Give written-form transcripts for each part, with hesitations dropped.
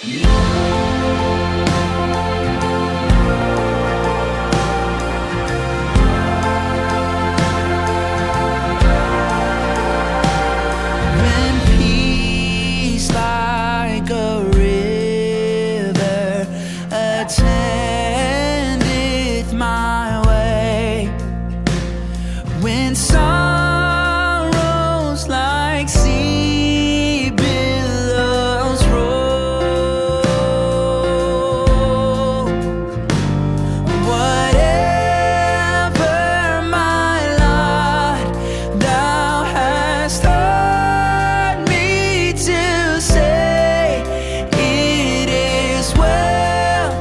When peace like a river attendeth my way, when sorrows like sea billows roll, whatever my lot, thou hast taught me to say, it is well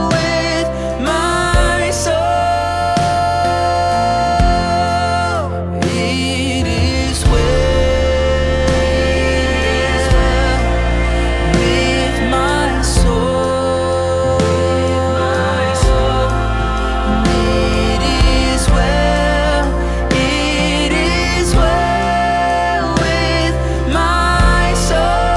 with my soul. It is well with my soul. It is well with my soul.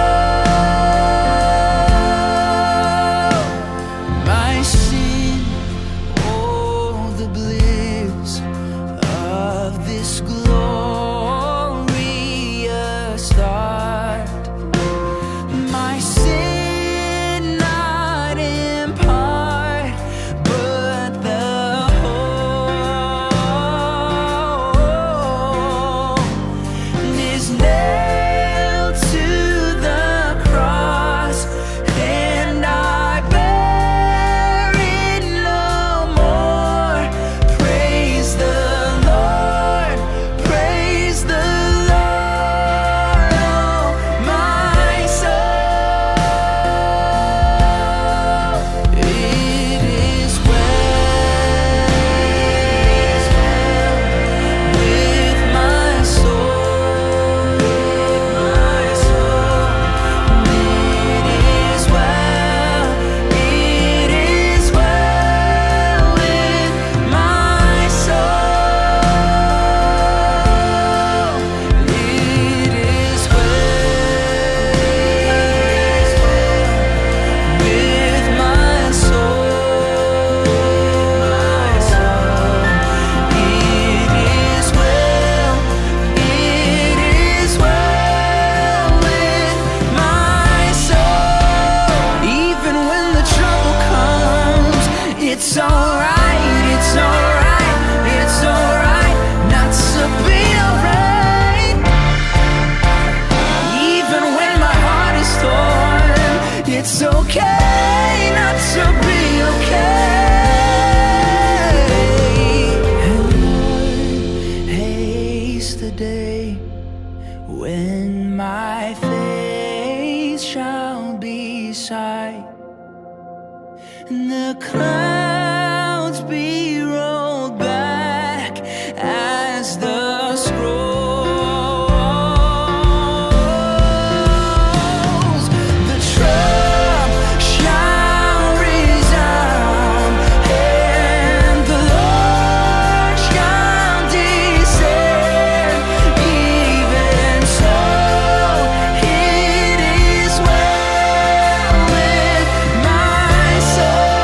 My sin, oh, the bliss of this glorious thought. My sin not in part, but the whole is nailed to the cross, and I bear it no more. Praise the Lord, praise the Lord, oh my soul. It is well with my soul. It is well with my soul. It is well with my soul. It is well with my soul. Even when the trouble comes, it's alright, it's alright, it's alright not to be alright. Even when my heart is torn, it's okay not to be okay. And Lord, haste the day when my face shall be sight, and the clouds be rolled back as the scrolls. The trump shall resound, and the Lord shall descend. Even so, it is well with my soul.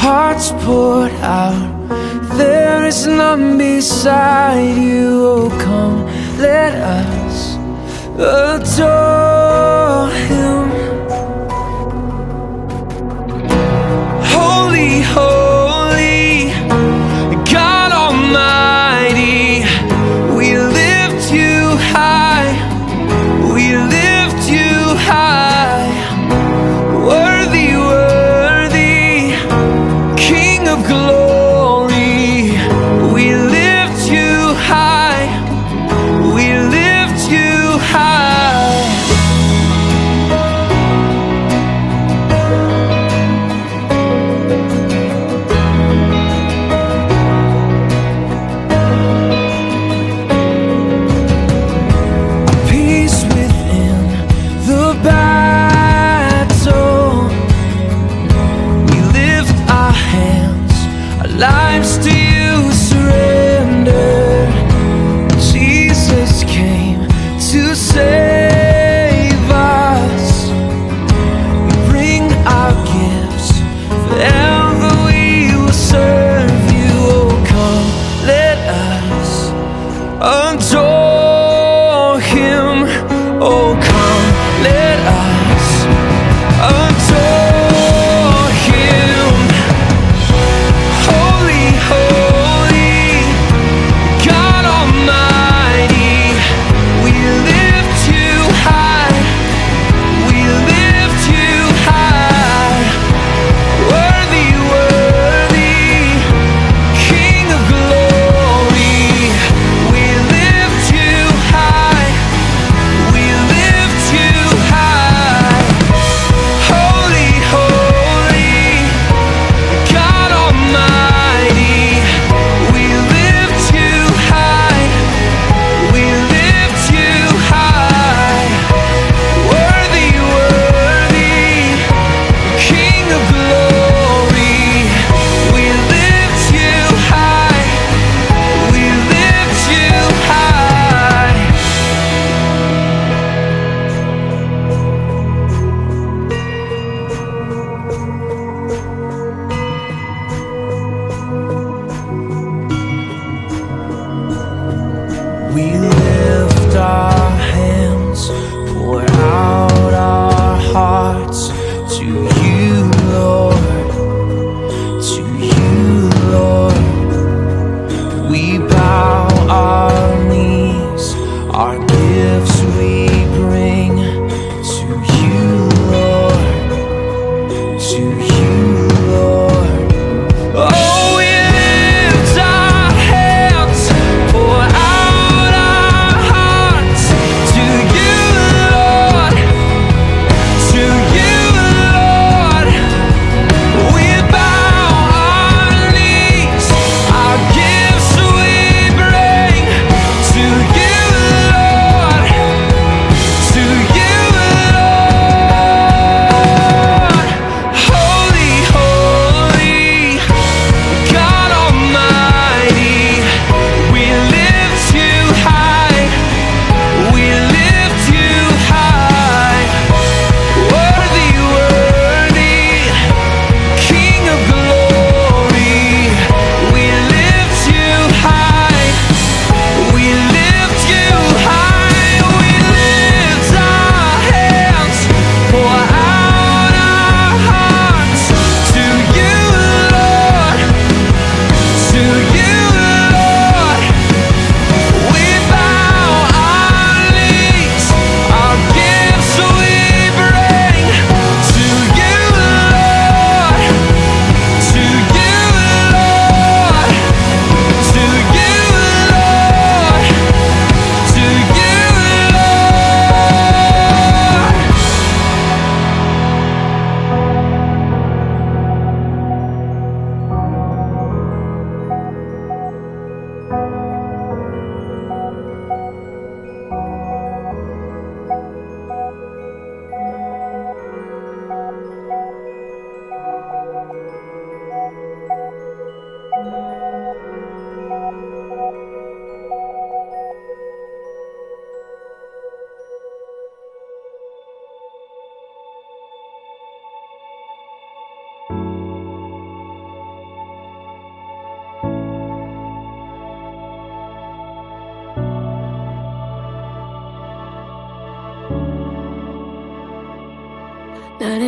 hearts poured out. There is none beside you. Oh, come, let us adore Him. Holy, holy, God Almighty, we lift you high, we lift you high. Worthy, worthy, King of glory, we lift you high, we lift you high. Peace within the battle, we lift our hands, our lives to you surrender. Jesus came to save us. We bring our gifts, forever we will serve you. Oh, come, let us adore Him. Oh, come, let us adore Him. Holy, holy,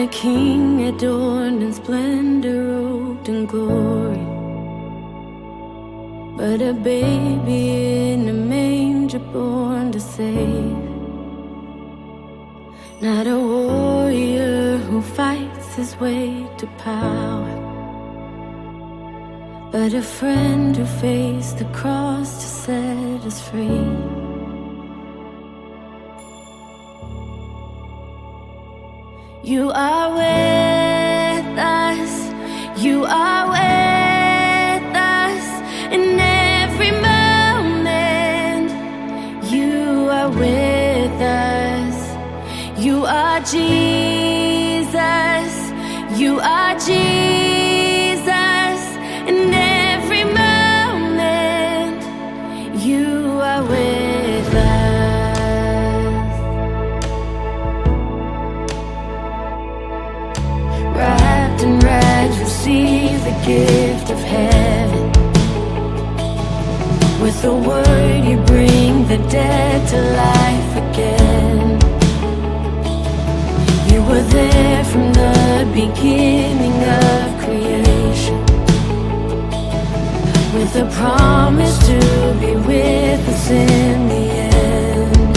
a king adorned in splendor, robed in glory. But a baby in a manger born to save. Not a warrior who fights his way to power, but a friend who faced the cross to set us free. You are with us, you are with us in every moment. You are with us, you are Jesus, you are Jesus in every moment. You are with us. Wrapped in rags, receive the gift of heaven. With the word you bring the dead to life again. You were there from the beginning of creation, with a promise to be with us in the end.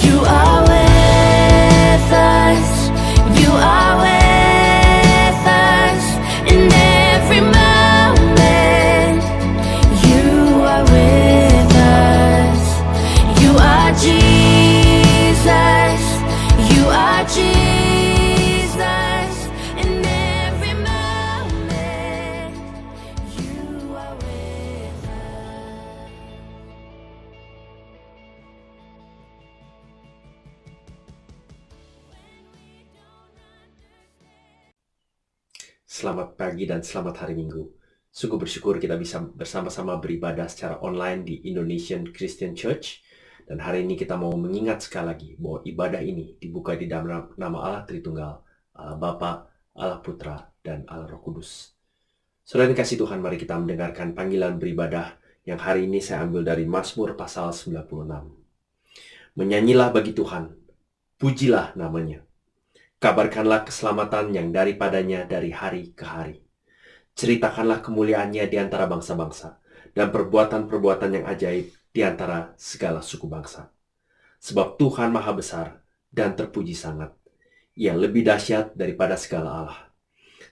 You are with us, you are with us in every moment. You are with us, you are Jesus, you are Jesus in every moment. You are with us. Selamat pagi dan selamat hari Minggu. Sungguh bersyukur kita bisa bersama-sama beribadah secara online di Indonesian Christian Church. Dan hari ini kita mau mengingat sekali lagi bahwa ibadah ini dibuka di dalam nama Allah Tritunggal, Allah Bapa, Allah Putra, dan Allah Roh Kudus. Saudara yang kasih Tuhan, mari kita mendengarkan panggilan beribadah yang hari ini saya ambil dari Mazmur pasal 96. Menyanyilah bagi Tuhan, pujilah namanya. Kabarkanlah keselamatan yang daripadanya dari hari ke hari. Ceritakanlah kemuliaannya di antara bangsa-bangsa dan perbuatan-perbuatan yang ajaib di antara segala suku bangsa. Sebab Tuhan Maha Besar dan terpuji sangat. Ia lebih dahsyat daripada segala Allah.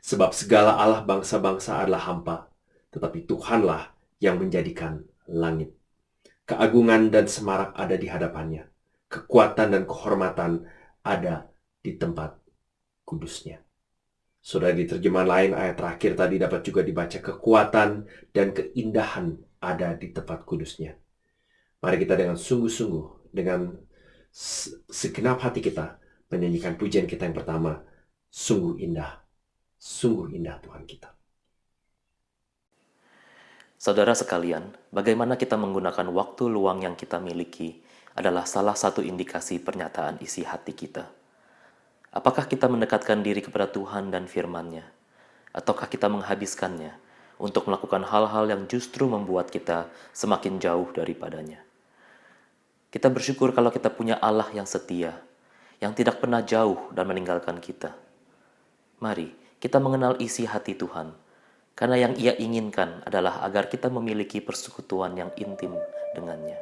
Sebab segala Allah bangsa-bangsa adalah hampa, tetapi Tuhanlah yang menjadikan langit. Keagungan dan semarak ada di hadapannya. Kekuatan dan kehormatan ada di tempat kudusnya. Saudara, di terjemahan lain ayat terakhir tadi dapat juga dibaca kekuatan dan keindahan ada di tempat kudusnya. Mari kita dengan sungguh-sungguh, dengan segenap hati kita menyanyikan pujian kita yang pertama. Sungguh indah Tuhan kita. Saudara sekalian, bagaimana kita menggunakan waktu luang yang kita miliki adalah salah satu indikasi pernyataan isi hati kita. Apakah kita mendekatkan diri kepada Tuhan dan firman-Nya? Ataukah kita menghabiskannya untuk melakukan hal-hal yang justru membuat kita semakin jauh daripadanya? Kita bersyukur kalau kita punya Allah yang setia, yang tidak pernah jauh dan meninggalkan kita. Mari kita mengenal isi hati Tuhan, karena yang Ia inginkan adalah agar kita memiliki persekutuan yang intim dengannya.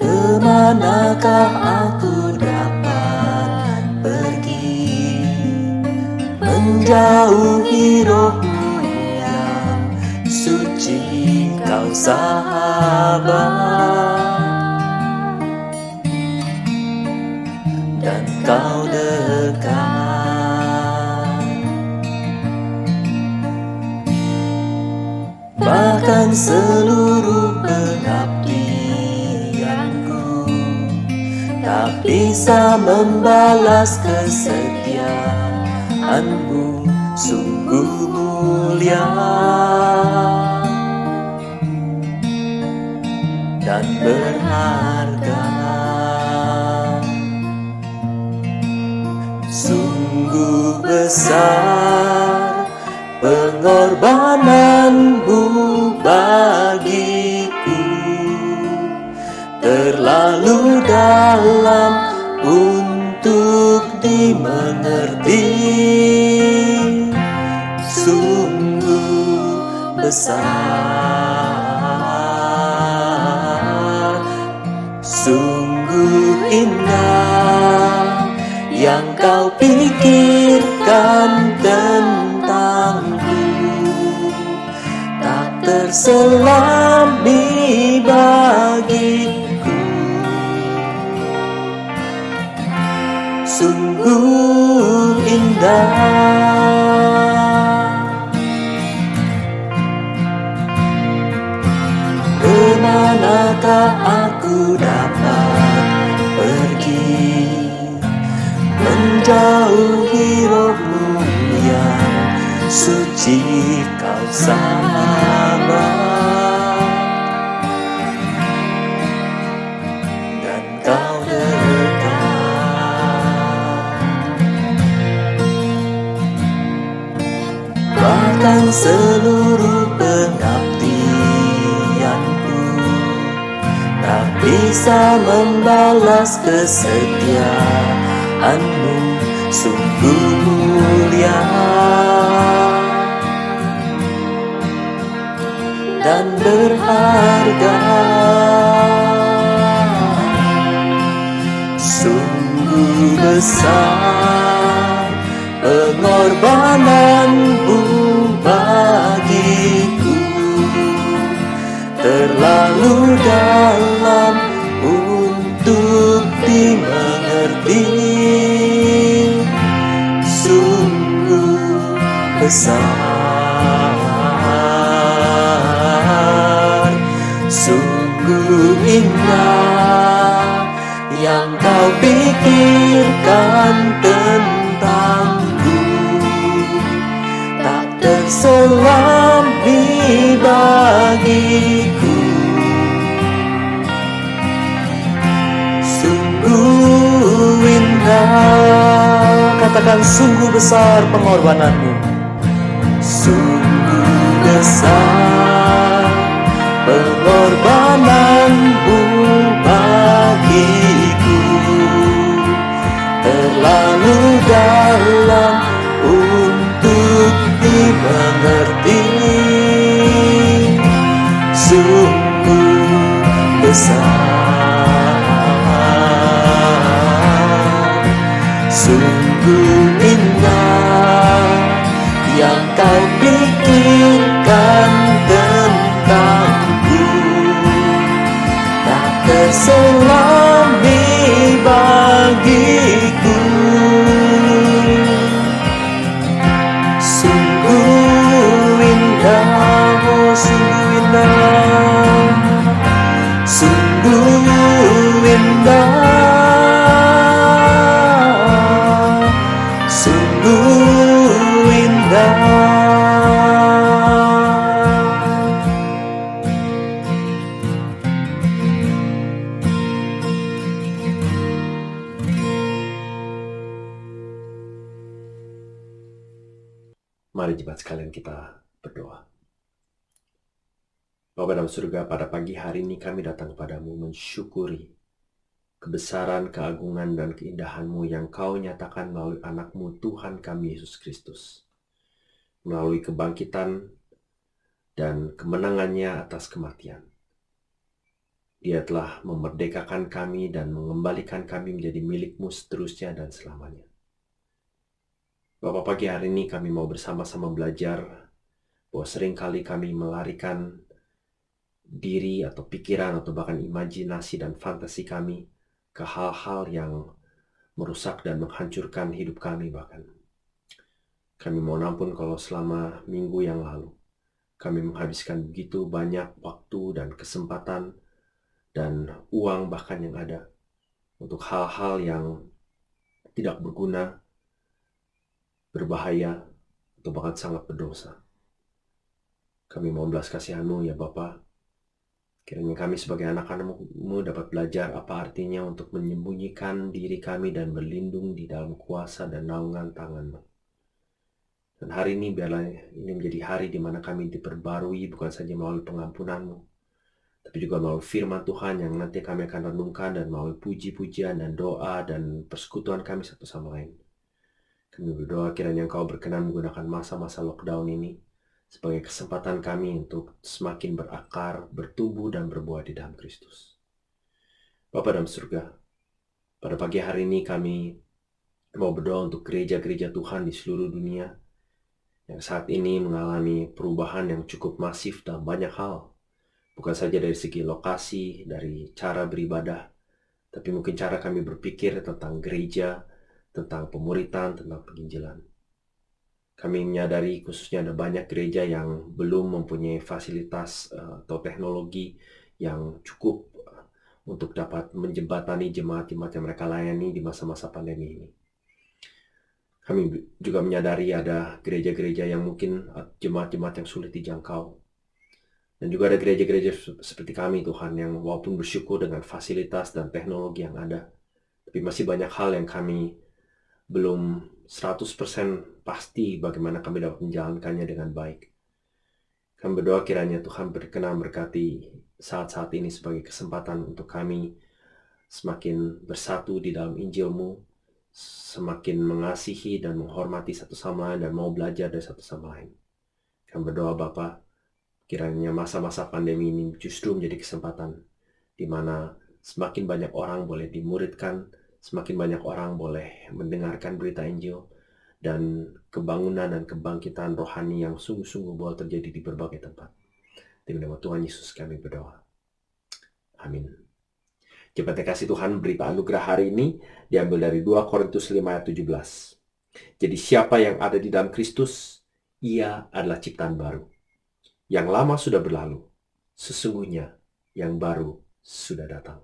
Kemanakah aku dapat pergi, menjauhi roh-Mu yang suci, Kau sahabat, dan Kau dekat. Bahkan seluruh pengabdianku tak bisa membalas kesetiaan-Mu, sungguh mulia dan berharga. Sungguh besar pengorbananmu bagiku, terlalu dalam untuk dimengerti. Sungguh besar, sungguh indah yang kau pikirkan tentangku, tak terselami bagiku. Sungguh indah. Kemanakah aku dapat pergi menjauhi rohmu yang suci, kau sahabat dan kau dekat. Bahkan seluruh pengabdianku tak bisa membalas kesetiaanmu, sungguh mulia dan berharga. Sungguh besar pengorbananmu bagiku, terlalu dalam untuk dimengerti. Sungguh besar, sungguh indah yang kau pikirkan tentangku, tak terselami bagiku. Sungguh indah, katakan sungguh besar pengorbananmu. Sungguh besar pengorbananmu bagiku, terlalu dalam untuk dimengerti. Sungguh besar, sungguh indah yang kau pikirkan tentangku, tak terselami bagiku. Sungguh indah, oh sungguh indah, sungguh indah, sungguh indah. Mari jemaat sekalian kita berdoa. Bapa dalam surga, pada pagi hari ini kami datang kepadamu mensyukuri kebesaran, keagungan, dan keindahan-Mu yang Kau nyatakan melalui anak-Mu Tuhan kami Yesus Kristus. Melalui kebangkitan dan kemenangannya atas kematian. Dia telah memerdekakan kami dan mengembalikan kami menjadi milik-Mu seterusnya dan selamanya. Bapak, pagi hari ini kami mau bersama-sama belajar bahwa seringkali kami melarikan diri atau pikiran atau bahkan imajinasi dan fantasi kami ke hal-hal yang merusak dan menghancurkan hidup kami bahkan. Kami mohon ampun kalau selama minggu yang lalu kami menghabiskan begitu banyak waktu dan kesempatan dan uang bahkan yang ada untuk hal-hal yang tidak berguna, berbahaya, atau bahkan sangat berdosa. Kami mohon belas kasihan-Mu ya Bapa. Kiranya kami sebagai anak-anak-Mu dapat belajar apa artinya untuk menyembunyikan diri kami dan berlindung di dalam kuasa dan naungan tangan-Mu. Dan hari ini biarlah ini menjadi hari di mana kami diperbarui bukan saja melalui pengampunan-Mu, tapi juga melalui firman Tuhan yang nanti kami akan renungkan dan melalui puji-pujian dan doa dan persekutuan kami satu sama lain. Kami berdoa kiranya Engkau berkenan menggunakan masa-masa lockdown ini sebagai kesempatan kami untuk semakin berakar, bertumbuh, dan berbuah di dalam Kristus. Bapa dalam surga, pada pagi hari ini kami mau berdoa untuk gereja-gereja Tuhan di seluruh dunia yang saat ini mengalami perubahan yang cukup masif dalam banyak hal. Bukan saja dari segi lokasi, dari cara beribadah, tapi mungkin cara kami berpikir tentang gereja, tentang pemuritan, tentang penginjilan. Kami menyadari khususnya ada banyak gereja yang belum mempunyai fasilitas atau teknologi yang cukup untuk dapat menjembatani jemaat-jemaat yang mereka layani di masa-masa pandemi ini. Kami juga menyadari ada gereja-gereja yang mungkin jemaat-jemaat yang sulit dijangkau. Dan juga ada gereja-gereja seperti kami Tuhan yang walaupun bersyukur dengan fasilitas dan teknologi yang ada, tapi masih banyak hal yang kami belum 100% pasti bagaimana kami dapat menjalankannya dengan baik. Kami berdoa kiranya Tuhan berkenan berkati saat-saat ini sebagai kesempatan untuk kami semakin bersatu di dalam Injil-Mu, semakin mengasihi dan menghormati satu sama lain dan mau belajar dari satu sama lain. Kami berdoa Bapa, kiranya masa-masa pandemi ini justru menjadi kesempatan di mana semakin banyak orang boleh dimuridkan, semakin banyak orang boleh mendengarkan berita Injil, dan kebangunan dan kebangkitan rohani yang sungguh-sungguh boleh terjadi di berbagai tempat. Di nama Tuhan Yesus kami berdoa. Amin. Jemaat yang kasih Tuhan, berita anugerah hari ini diambil dari 2 Korintus 5 ayat 17. Jadi siapa yang ada di dalam Kristus, ia adalah ciptaan baru. Yang lama sudah berlalu, sesungguhnya yang baru sudah datang.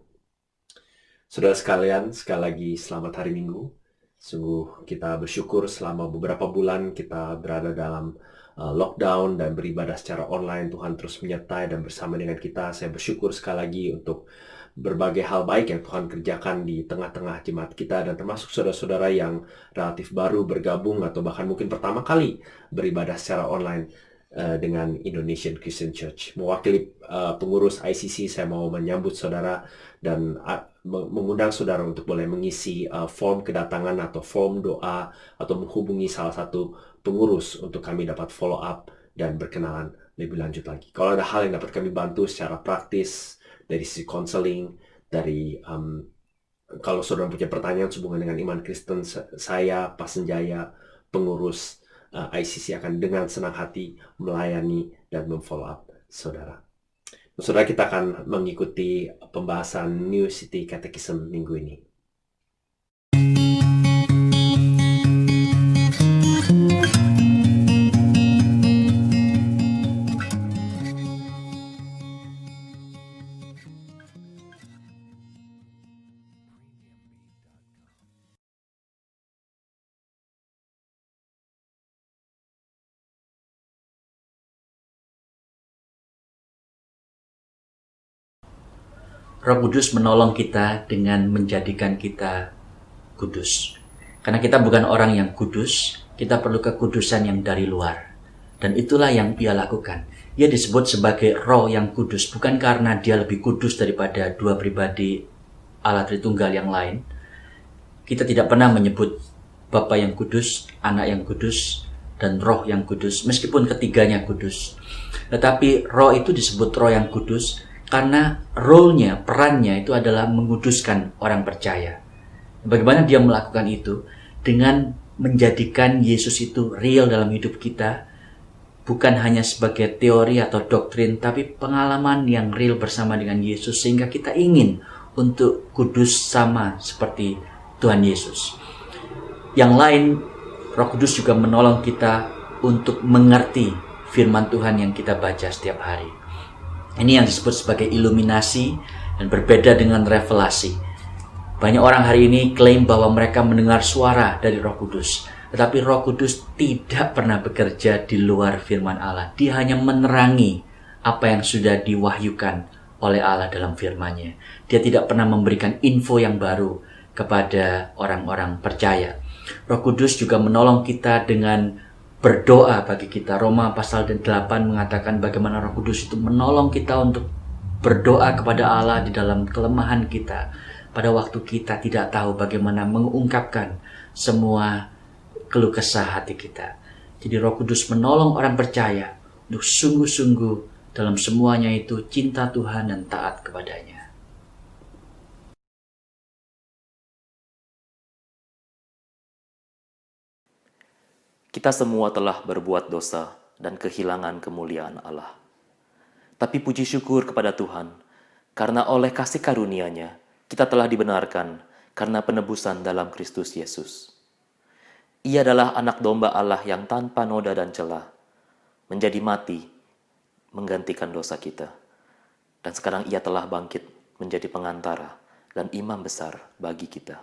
Saudara sekalian, sekali lagi selamat hari Minggu. Sungguh kita bersyukur selama beberapa bulan kita berada dalam lockdown dan beribadah secara online. Tuhan terus menyertai dan bersama dengan kita. Saya bersyukur sekali lagi untuk berbagai hal baik yang Tuhan kerjakan di tengah-tengah jemaat kita, dan termasuk saudara-saudara yang relatif baru bergabung atau bahkan mungkin pertama kali beribadah secara online dengan Indonesian Christian Church. Mewakili pengurus ICC, saya mau menyambut saudara dan mengundang saudara untuk boleh mengisi form kedatangan atau form doa atau menghubungi salah satu pengurus untuk kami dapat follow up dan berkenalan lebih lanjut lagi. Kalau ada hal yang dapat kami bantu secara praktis dari sisi counseling, dari kalau saudara punya pertanyaan sehubungan dengan iman Kristen, saya Pak Senjaya, pengurus ICC akan dengan senang hati melayani dan memfollow up saudara. Saudara, kita akan mengikuti pembahasan New City Catechism minggu ini. Roh Kudus menolong kita dengan menjadikan kita kudus. Karena kita bukan orang yang kudus, kita perlu kekudusan yang dari luar. Dan itulah yang Ia lakukan. Ia disebut sebagai Roh yang kudus, bukan karena Dia lebih kudus daripada dua pribadi Allah Tritunggal yang lain. Kita tidak pernah menyebut Bapa yang kudus, Anak yang kudus, dan Roh yang kudus, meskipun ketiganya kudus. Tetapi Roh itu disebut Roh yang kudus karena role-nya, perannya itu adalah menguduskan orang percaya. Bagaimana Dia melakukan itu? Dengan menjadikan Yesus itu real dalam hidup kita, bukan hanya sebagai teori atau doktrin, tapi pengalaman yang real bersama dengan Yesus, sehingga kita ingin untuk kudus sama seperti Tuhan Yesus. Yang lain, Roh Kudus juga menolong kita untuk mengerti firman Tuhan yang kita baca setiap hari. Ini yang disebut sebagai iluminasi dan berbeda dengan revelasi. Banyak orang hari ini klaim bahwa mereka mendengar suara dari Roh Kudus. Tetapi Roh Kudus tidak pernah bekerja di luar firman Allah. Dia hanya menerangi apa yang sudah diwahyukan oleh Allah dalam firman-Nya. Dia tidak pernah memberikan info yang baru kepada orang-orang percaya. Roh Kudus juga menolong kita dengan berdoa bagi kita. Roma pasal 8 mengatakan bagaimana Roh Kudus itu menolong kita untuk berdoa kepada Allah di dalam kelemahan kita. Pada waktu kita tidak tahu bagaimana mengungkapkan semua keluh kesah hati kita. Jadi Roh Kudus menolong orang percaya untuk sungguh-sungguh dalam semuanya itu cinta Tuhan dan taat kepadanya. Kita semua telah berbuat dosa dan kehilangan kemuliaan Allah. Tapi puji syukur kepada Tuhan, karena oleh kasih karunia-Nya, kita telah dibenarkan karena penebusan dalam Kristus Yesus. Ia adalah anak domba Allah yang tanpa noda dan celah, menjadi mati, menggantikan dosa kita. Dan sekarang ia telah bangkit menjadi pengantara dan imam besar bagi kita.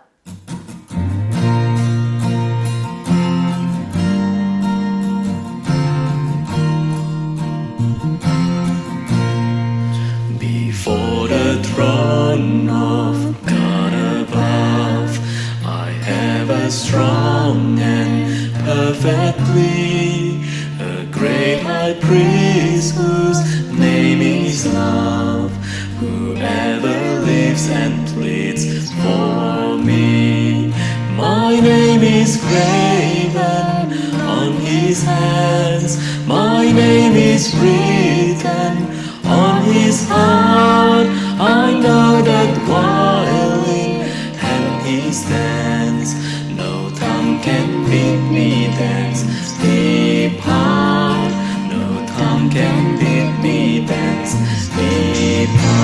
Before the throne of God above, I have a strong and perfect plea, a great high priest whose name is love, whoever lives and pleads for me. My name is graven on his hands, my name is written on his heart. I know that while in hand he stands, no tongue can bid me dance, depart. No tongue can bid me dance, depart.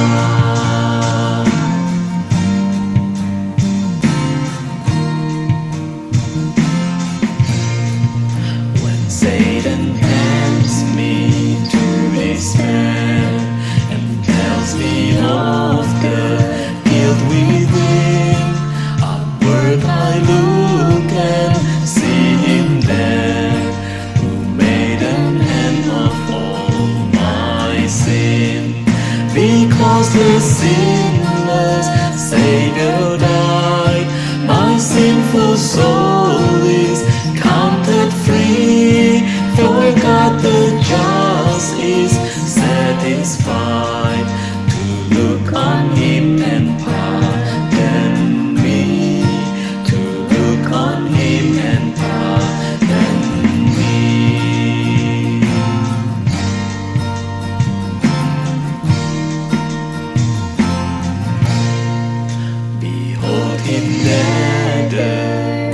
When Satan tempts me to despair and tells me of the guilt within, upward I look and see him there, who made an end of all my sin. Because the sinless Savior died, my sinful soul is counted free. For God the just is satisfied to look on him and pardon me, to look on him and pardon me. Behold him there, the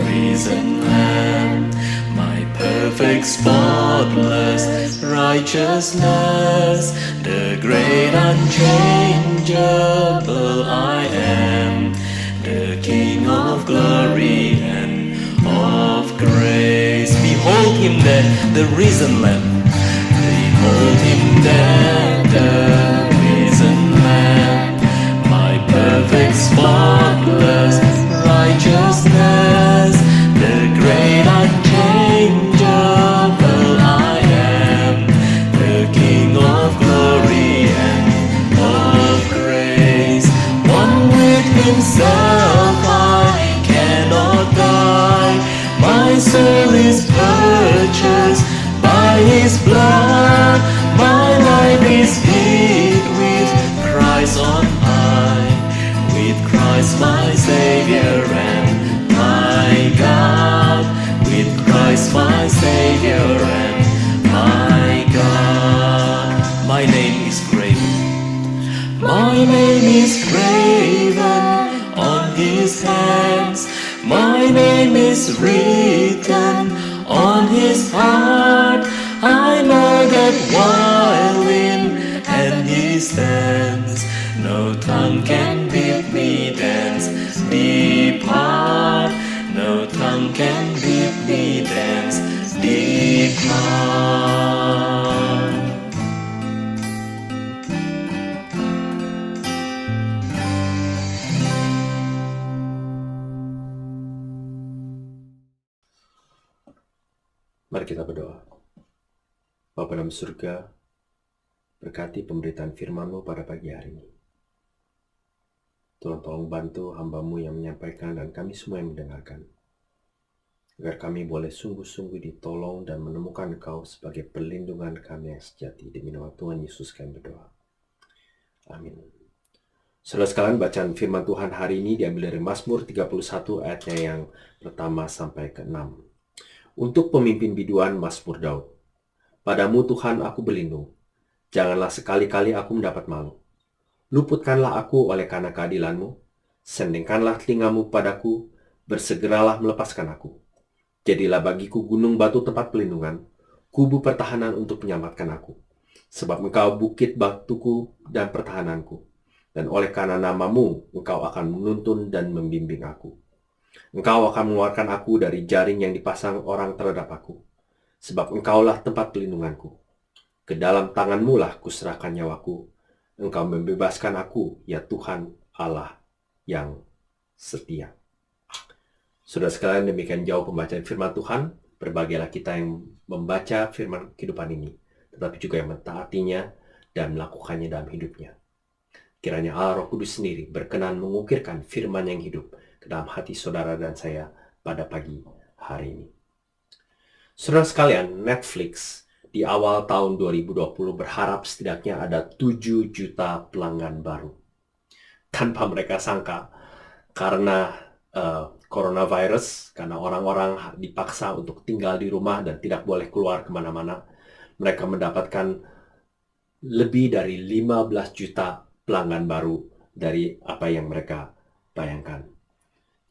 risen Lamb, my perfect spotless righteousness, the great unchangeable I am, the King of glory and of grace. Behold him there, the risen Lamb. Behold him there, the risen Lamb, my perfect spotless righteousness, the great unchangeable I am, the King of glory and of grace. One with himself I cannot die, my soul is purchased by his blood, my life is hid with Christ on high, with Christ my Savior and my God, with Christ my Savior and my God. My name is graven, my name is graven on his hands, my name is written on his heart. I know that while in hand he stands, no tongue can bid me dance, depart. No tongue can bid me dance, depart. Mari kita berdoa. Bapa dalam surga, Berkati pemberitaan firman-Mu pada pagi hari ini. Tuhan tolong bantu hamba-Mu yang menyampaikan dan kami semua yang mendengarkan. Agar kami boleh sungguh-sungguh ditolong dan menemukan Engkau sebagai perlindungan kami yang sejati. Demi nama Tuhan Yesus kami berdoa. Amin. Saudara sekalian, bacaan firman Tuhan hari ini diambil dari Mazmur 31 ayatnya yang pertama sampai ke-6. Untuk pemimpin biduan Mazmur Daud. Padamu Tuhan aku berlindung. Janganlah sekali-kali aku mendapat malu. Luputkanlah aku oleh karena keadilan-Mu. Sendingkanlah telinga-Mu padaku. Bersegeralah melepaskan aku. Jadilah bagiku gunung batu tempat pelindungan, kubu pertahanan untuk menyelamatkan aku. Sebab Engkau bukit batuku dan pertahananku. Dan oleh karena nama-Mu, Engkau akan menuntun dan membimbing aku. Engkau akan mengeluarkan aku dari jaring yang dipasang orang terhadap aku. Sebab Engkaulah tempat pelindunganku. Ke dalam tangan-Mu lah kuserahkan nyawaku. Engkau membebaskan aku, ya Tuhan Allah yang setia. Saudara sekalian, demikian jauh pembacaan firman Tuhan. Berbahagialah kita yang membaca firman kehidupan ini, tetapi juga yang mentaatinya dan melakukannya dalam hidupnya. Kiranya Allah Roh Kudus sendiri berkenan mengukirkan firman yang hidup ke dalam hati saudara dan saya pada pagi hari ini. Saudara sekalian, Netflix di awal tahun 2020 berharap setidaknya ada 7 juta pelanggan baru. Tanpa mereka sangka, karena coronavirus, karena orang-orang dipaksa untuk tinggal di rumah dan tidak boleh keluar kemana-mana, mereka mendapatkan lebih dari 15 juta pelanggan baru dari apa yang mereka bayangkan.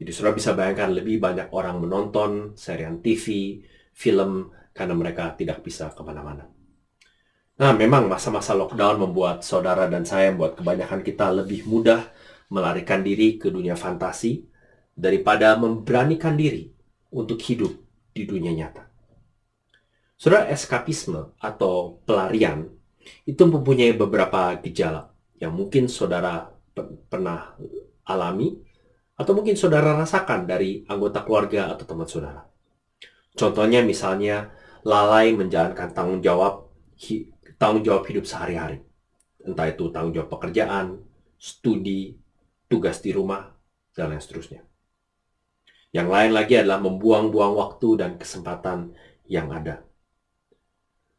Jadi saudara bisa bayangkan lebih banyak orang menonton serial TV, film, karena mereka tidak bisa kemana-mana. Nah, memang masa-masa lockdown membuat saudara dan saya, membuat kebanyakan kita lebih mudah melarikan diri ke dunia fantasi, daripada memberanikan diri untuk hidup di dunia nyata. Saudara, eskapisme atau pelarian itu mempunyai beberapa gejala yang mungkin saudara pernah alami atau mungkin saudara rasakan dari anggota keluarga atau teman saudara. Contohnya misalnya lalai menjalankan tanggung jawab hidup sehari-hari. Entah itu tanggung jawab pekerjaan, studi, tugas di rumah, dan lain seterusnya. Yang lain lagi adalah membuang-buang waktu dan kesempatan yang ada.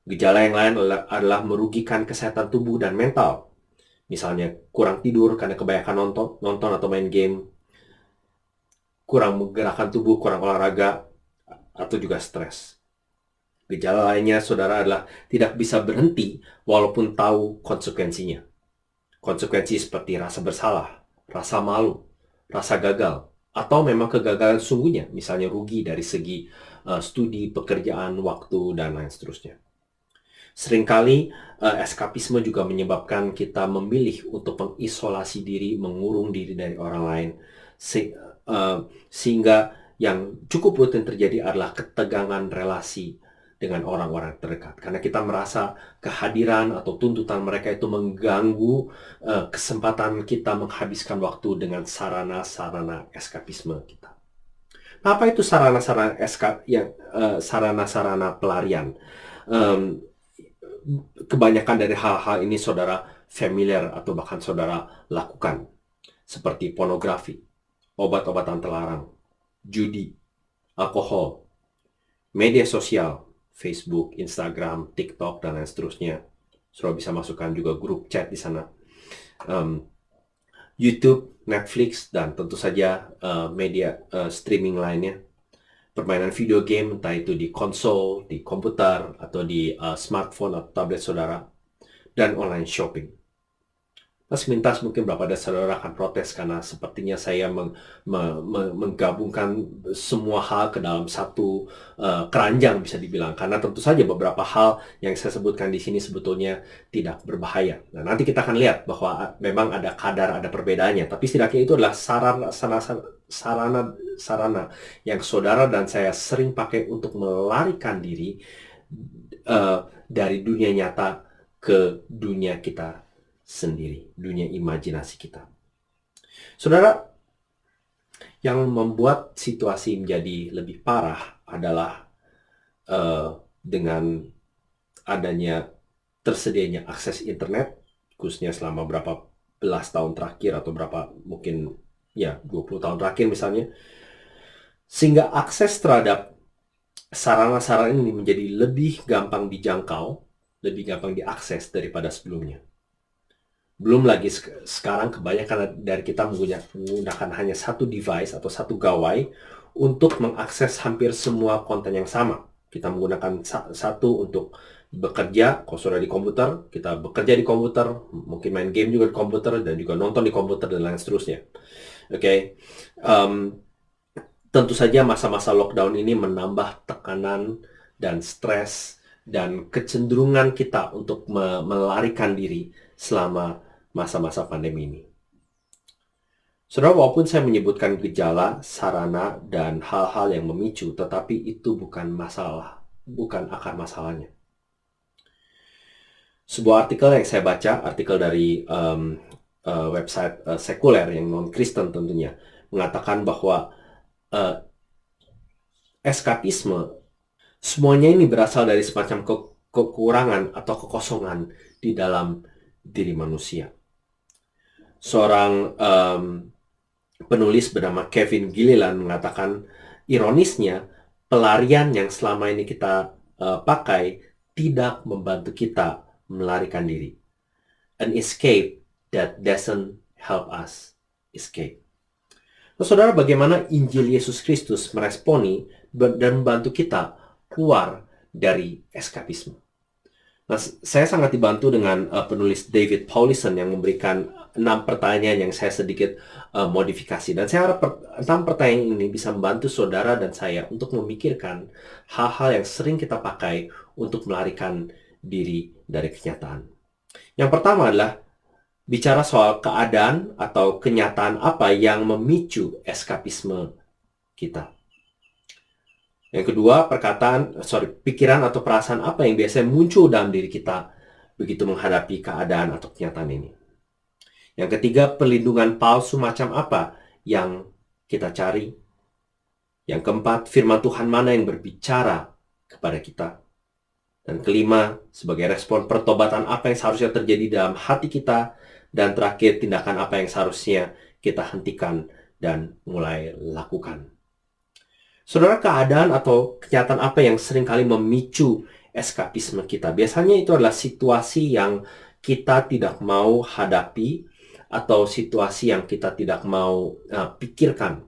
Gejala yang lain adalah merugikan kesehatan tubuh dan mental. Misalnya kurang tidur karena kebanyakan nonton atau main game, kurang menggerakkan tubuh, kurang olahraga, atau juga stres. Gejala lainnya, saudara, adalah tidak bisa berhenti walaupun tahu konsekuensinya. Konsekuensi seperti rasa bersalah, rasa malu, rasa gagal, atau memang kegagalan sungguhnya, misalnya rugi dari segi studi, pekerjaan, waktu, dan lain seterusnya. Seringkali eskapisme juga menyebabkan kita memilih untuk mengisolasi diri, mengurung diri dari orang lain, sehingga yang cukup rutin terjadi adalah ketegangan relasi dengan orang-orang terdekat. Karena kita merasa kehadiran atau tuntutan mereka itu mengganggu kesempatan kita menghabiskan waktu dengan sarana-sarana eskapisme kita. Nah, apa itu sarana-sarana pelarian? Kebanyakan dari hal-hal ini saudara familiar atau bahkan saudara lakukan. Seperti pornografi, obat-obatan terlarang, judi, alkohol, media sosial, Facebook, Instagram, TikTok, dan lain seterusnya. Saudara bisa masukkan juga grup chat di sana. YouTube, Netflix, dan tentu saja media streaming lainnya. Permainan video game, entah itu di konsol, di komputer, atau di smartphone atau tablet saudara. Dan online shopping. Sepintas mungkin beberapa dari saudara akan protes karena sepertinya saya menggabungkan semua hal ke dalam satu keranjang, bisa dibilang. Karena tentu saja beberapa hal yang saya sebutkan di sini sebetulnya tidak berbahaya. Nah, nanti kita akan lihat bahwa memang ada kadar, ada perbedaannya. Tapi setidaknya itu adalah sarana yang saudara dan saya sering pakai untuk melarikan diri dari dunia nyata ke dunia kita sendiri, dunia imajinasi kita. Saudara, yang membuat situasi menjadi lebih parah adalah dengan adanya tersedianya akses internet, khususnya selama berapa belas tahun terakhir atau berapa mungkin ya 20 tahun terakhir misalnya, sehingga akses terhadap sarana-sarana ini menjadi lebih gampang dijangkau, lebih gampang diakses daripada sebelumnya. Belum lagi sekarang kebanyakan dari kita menggunakan hanya satu device atau satu gawai untuk mengakses hampir semua konten yang sama. Kita menggunakan satu untuk bekerja, kalau sudah di komputer, kita bekerja di komputer, mungkin main game juga di komputer, dan juga nonton di komputer, dan lain seterusnya. Oke. Tentu saja masa-masa lockdown ini menambah tekanan dan stres dan kecenderungan kita untuk melarikan diri selama masa-masa pandemi ini. Saudara, walaupun saya menyebutkan gejala, sarana, dan hal-hal yang memicu, tetapi itu bukan masalah, bukan akar masalahnya. Sebuah artikel yang saya baca, artikel dari website sekuler yang non-Kristen tentunya, mengatakan bahwa eskapisme, semuanya ini berasal dari semacam kekurangan atau kekosongan di dalam diri manusia. Seorang penulis bernama Kevin Gilliland mengatakan, ironisnya, pelarian yang selama ini kita pakai tidak membantu kita melarikan diri. An escape that doesn't help us escape. Nah, saudara, bagaimana Injil Yesus Kristus meresponi dan membantu kita keluar dari eskapisme? Nah, saya sangat dibantu dengan penulis David Paulison yang memberikan 6 pertanyaan yang saya sedikit modifikasi. Dan saya harap 6 pertanyaan ini bisa membantu saudara dan saya untuk memikirkan hal-hal yang sering kita pakai untuk melarikan diri dari kenyataan. Yang pertama adalah bicara soal keadaan atau kenyataan apa yang memicu eskapisme kita. Yang kedua, pikiran atau perasaan apa yang biasanya muncul dalam diri kita begitu menghadapi keadaan atau kenyataan ini. Yang ketiga, perlindungan palsu macam apa yang kita cari. Yang keempat, firman Tuhan mana yang berbicara kepada kita. Dan kelima, sebagai respon pertobatan apa yang seharusnya terjadi dalam hati kita. Dan terakhir, tindakan apa yang seharusnya kita hentikan dan mulai lakukan. Saudara, keadaan atau kenyataan apa yang seringkali memicu eskapisme kita? Biasanya itu adalah situasi yang kita tidak mau hadapi atau situasi yang kita tidak mau pikirkan.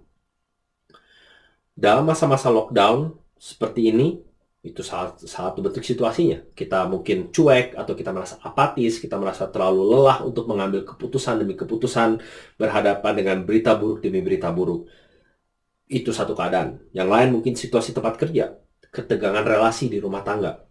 Dalam masa-masa lockdown seperti ini, itu salah satu bentuk situasinya. Kita mungkin cuek atau kita merasa apatis, kita merasa terlalu lelah untuk mengambil keputusan demi keputusan, berhadapan dengan berita buruk demi berita buruk. Itu satu keadaan. Yang lain mungkin situasi tempat kerja, ketegangan relasi di rumah tangga,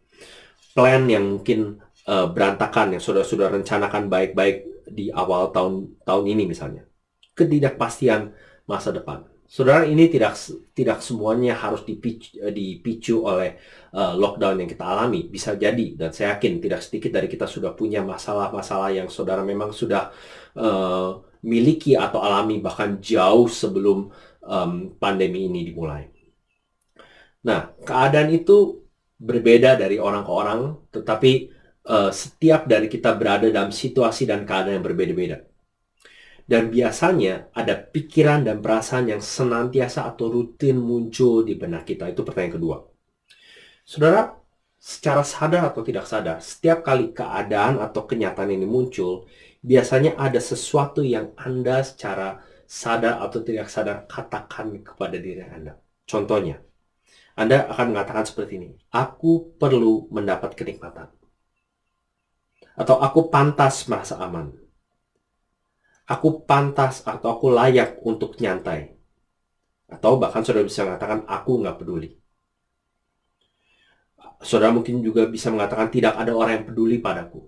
plan yang mungkin berantakan yang sudah rencanakan baik-baik di awal tahun ini misalnya, ketidakpastian masa depan. Saudara, ini tidak semuanya harus dipicu oleh lockdown yang kita alami. Bisa jadi, dan saya yakin tidak sedikit dari kita sudah punya masalah-masalah yang saudara memang sudah miliki atau alami bahkan jauh sebelum pandemi ini dimulai. Nah, keadaan itu berbeda dari orang ke orang, tetapi setiap dari kita berada dalam situasi dan keadaan yang berbeda-beda. Dan biasanya ada pikiran dan perasaan yang senantiasa atau rutin muncul di benak kita. Itu pertanyaan kedua. Saudara, secara sadar atau tidak sadar, setiap kali keadaan atau kenyataan ini muncul, biasanya ada sesuatu yang Anda secara sadar atau tidak sadar katakan kepada diri Anda. Contohnya, Anda akan mengatakan seperti ini, aku perlu mendapat kenikmatan. Atau aku pantas merasa aman. Aku pantas atau aku layak untuk nyantai. Atau bahkan saudara bisa mengatakan, aku nggak peduli. Saudara mungkin juga bisa mengatakan, tidak ada orang yang peduli padaku.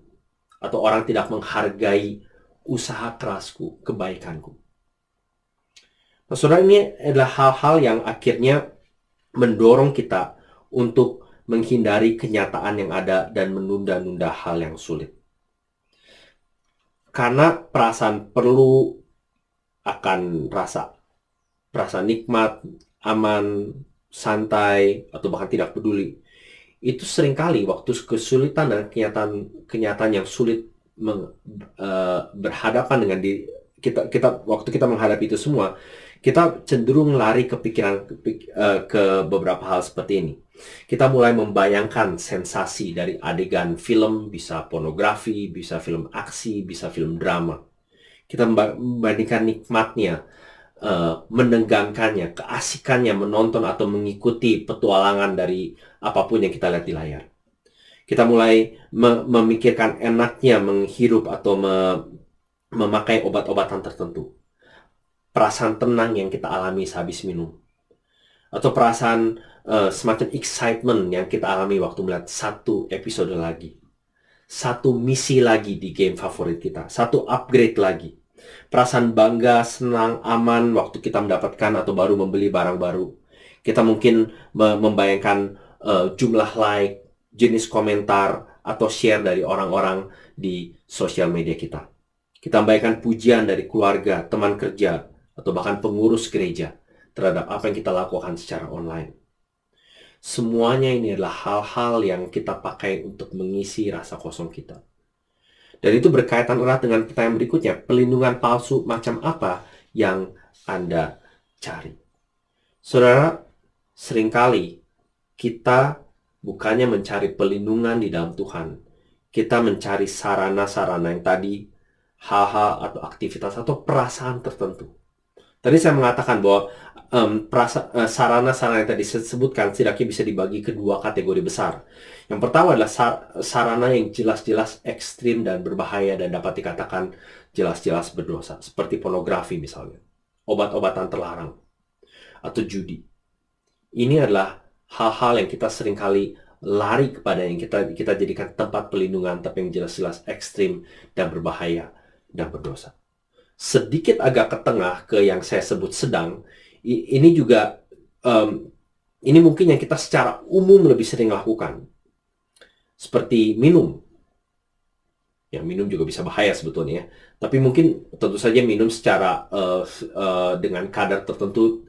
Atau orang tidak menghargai usaha kerasku, kebaikanku. Nah, saudara, ini adalah hal-hal yang akhirnya mendorong kita untuk menghindari kenyataan yang ada dan menunda-nunda hal yang sulit. Karena perasaan perlu akan perasaan nikmat, aman, santai, atau bahkan tidak peduli. itu seringkali waktu kesulitan dan kenyataan yang sulit berhadapan dengan waktu kita menghadapi itu semua, kita cenderung lari ke beberapa hal seperti ini. Kita mulai membayangkan sensasi dari adegan film, bisa pornografi, bisa film aksi, bisa film drama. Kita membandingkan nikmatnya, menegangkannya, keasikannya menonton atau mengikuti petualangan dari apapun yang kita lihat di layar. Kita mulai memikirkan enaknya menghirup atau memakai obat-obatan tertentu. Perasaan tenang yang kita alami sehabis minum. Atau perasaan semacam excitement yang kita alami waktu melihat satu episode lagi. Satu misi lagi di game favorit kita. Satu upgrade lagi. Perasaan bangga, senang, aman waktu kita mendapatkan atau baru membeli barang baru. Kita mungkin membayangkan jumlah like, jenis komentar, atau share dari orang-orang di sosial media kita. Kita membayangkan pujian dari keluarga, teman kerja, atau bahkan pengurus gereja terhadap apa yang kita lakukan secara online. Semuanya ini adalah hal-hal yang kita pakai untuk mengisi rasa kosong kita. Dan itu berkaitan erat dengan pertanyaan berikutnya, pelindungan palsu macam apa yang Anda cari? Saudara, seringkali kita bukannya mencari pelindungan di dalam Tuhan, kita mencari sarana-sarana yang tadi, hal-hal atau aktivitas atau perasaan tertentu. Tadi saya mengatakan bahwa sarana-sarana yang tadi saya sebutkan setidaknya bisa dibagi ke dua kategori besar. Yang pertama adalah sarana yang jelas-jelas ekstrim dan berbahaya dan dapat dikatakan jelas-jelas berdosa, seperti pornografi misalnya, obat-obatan terlarang, atau judi. Ini adalah hal-hal yang kita seringkali lari kepada, yang kita jadikan tempat pelindungan, tapi yang jelas-jelas ekstrim dan berbahaya dan berdosa. Sedikit agak ke tengah ke yang saya sebut sedang, ini juga ini mungkin yang kita secara umum lebih sering lakukan, seperti minum. Ya, minum juga bisa bahaya sebetulnya, tapi mungkin tentu saja minum secara dengan kadar tertentu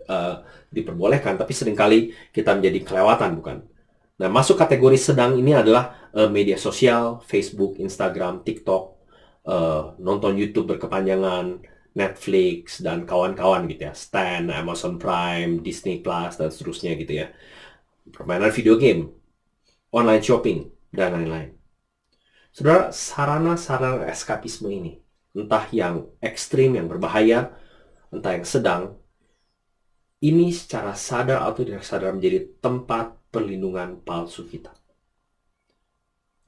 diperbolehkan, tapi seringkali kita menjadi kelewatan, bukan? Nah, masuk kategori sedang ini adalah media sosial, Facebook, Instagram, TikTok, nonton YouTube berkepanjangan, Netflix, dan kawan-kawan gitu ya, Stan, Amazon Prime, Disney Plus, dan seterusnya gitu ya. Permainan video game, online shopping, dan lain-lain. Saudara, sarana-sarana eskapisme ini, entah yang ekstrim, yang berbahaya, entah yang sedang, ini secara sadar atau tidak sadar menjadi tempat perlindungan palsu kita.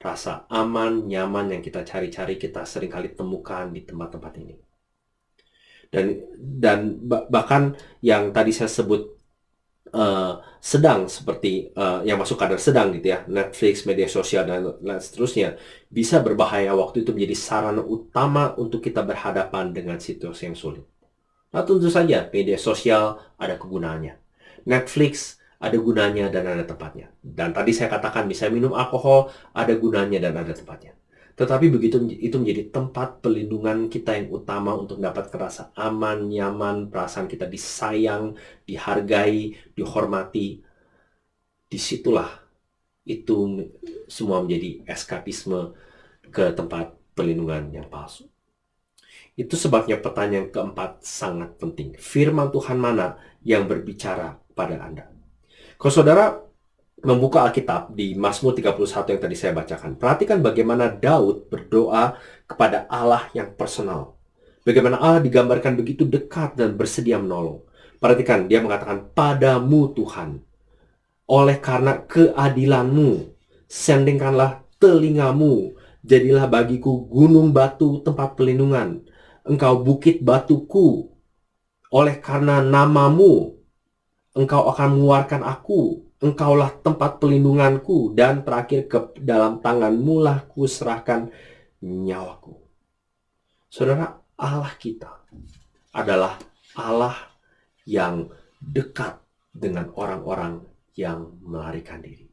Rasa aman, nyaman yang kita cari-cari, kita seringkali temukan di tempat-tempat ini. Dan bahkan yang tadi saya sebut sedang, seperti yang masuk kadar sedang gitu ya, Netflix, media sosial, dan seterusnya, bisa berbahaya waktu itu menjadi sarana utama untuk kita berhadapan dengan situasi yang sulit. Nah, tentu saja media sosial ada kegunaannya, Netflix ada gunanya dan ada tempatnya. Dan tadi saya katakan bisa minum alkohol, ada gunanya dan ada tempatnya. Tetapi begitu itu menjadi tempat pelindungan kita yang utama untuk dapat rasa aman, nyaman, perasaan kita disayang, dihargai, dihormati. Disitulah itu semua menjadi eskapisme ke tempat pelindungan yang palsu. Itu sebabnya pertanyaan keempat sangat penting. Firman Tuhan mana yang berbicara pada Anda? Kalau saudara membuka Alkitab di Mazmur 31 yang tadi saya bacakan, perhatikan bagaimana Daud berdoa kepada Allah yang personal. Bagaimana Allah digambarkan begitu dekat dan bersedia menolong. Perhatikan, dia mengatakan, padamu Tuhan, oleh karena keadilanmu, sendingkanlah telingamu, jadilah bagiku gunung batu tempat pelindungan. Engkau bukit batuku, oleh karena namamu, engkau akan mengeluarkan aku. Engkaulah tempat pelindunganku, dan terakhir ke dalam tanganmu lah ku serahkan nyawaku. Saudara, Allah kita adalah Allah yang dekat dengan orang-orang yang melarikan diri.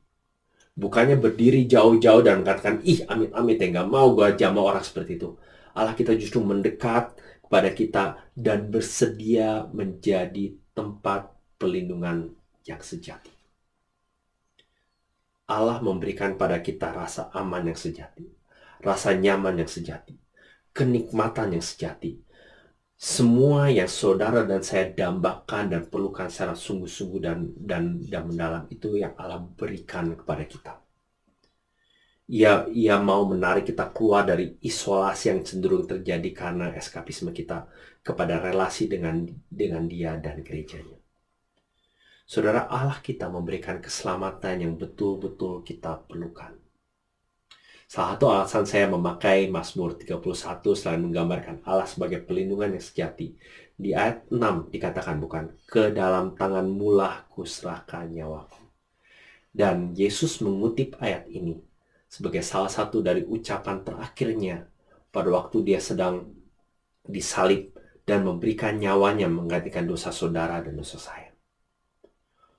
Bukannya berdiri jauh-jauh dan mengatakan, ih amit-amit ya, gak mau gue jamah orang seperti itu. Allah kita justru mendekat kepada kita dan bersedia menjadi tempat pelindungan yang sejati. Allah memberikan pada kita rasa aman yang sejati, rasa nyaman yang sejati, kenikmatan yang sejati. Semua yang saudara dan saya dambakan dan perlukan secara sungguh-sungguh dan mendalam itu yang Allah berikan kepada kita. Ia mau menarik kita keluar dari isolasi yang cenderung terjadi karena eskapisme kita kepada relasi dengan Dia dan gerejanya. Saudara, Allah kita memberikan keselamatan yang betul-betul kita perlukan. Salah satu alasan saya memakai Mazmur 31 selain menggambarkan Allah sebagai pelindungan yang sejati. Di ayat 6 dikatakan bukan, ke dalam tangan-Mu lah kuserahkan nyawaku. Dan Yesus mengutip ayat ini sebagai salah satu dari ucapan terakhirnya pada waktu Dia sedang disalib dan memberikan nyawanya menggantikan dosa saudara dan dosa saya.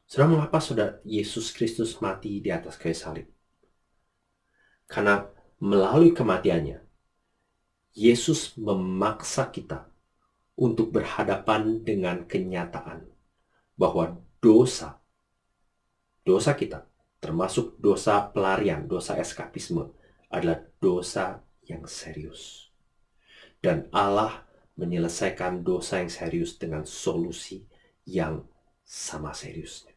Saudara, mengapa saudara Yesus Kristus mati di atas kayu salib? Karena melalui kematiannya, Yesus memaksa kita untuk berhadapan dengan kenyataan bahwa dosa kita, termasuk dosa pelarian, dosa eskapisme, adalah dosa yang serius. Dan Allah menyelesaikan dosa yang serius dengan solusi yang sama seriusnya.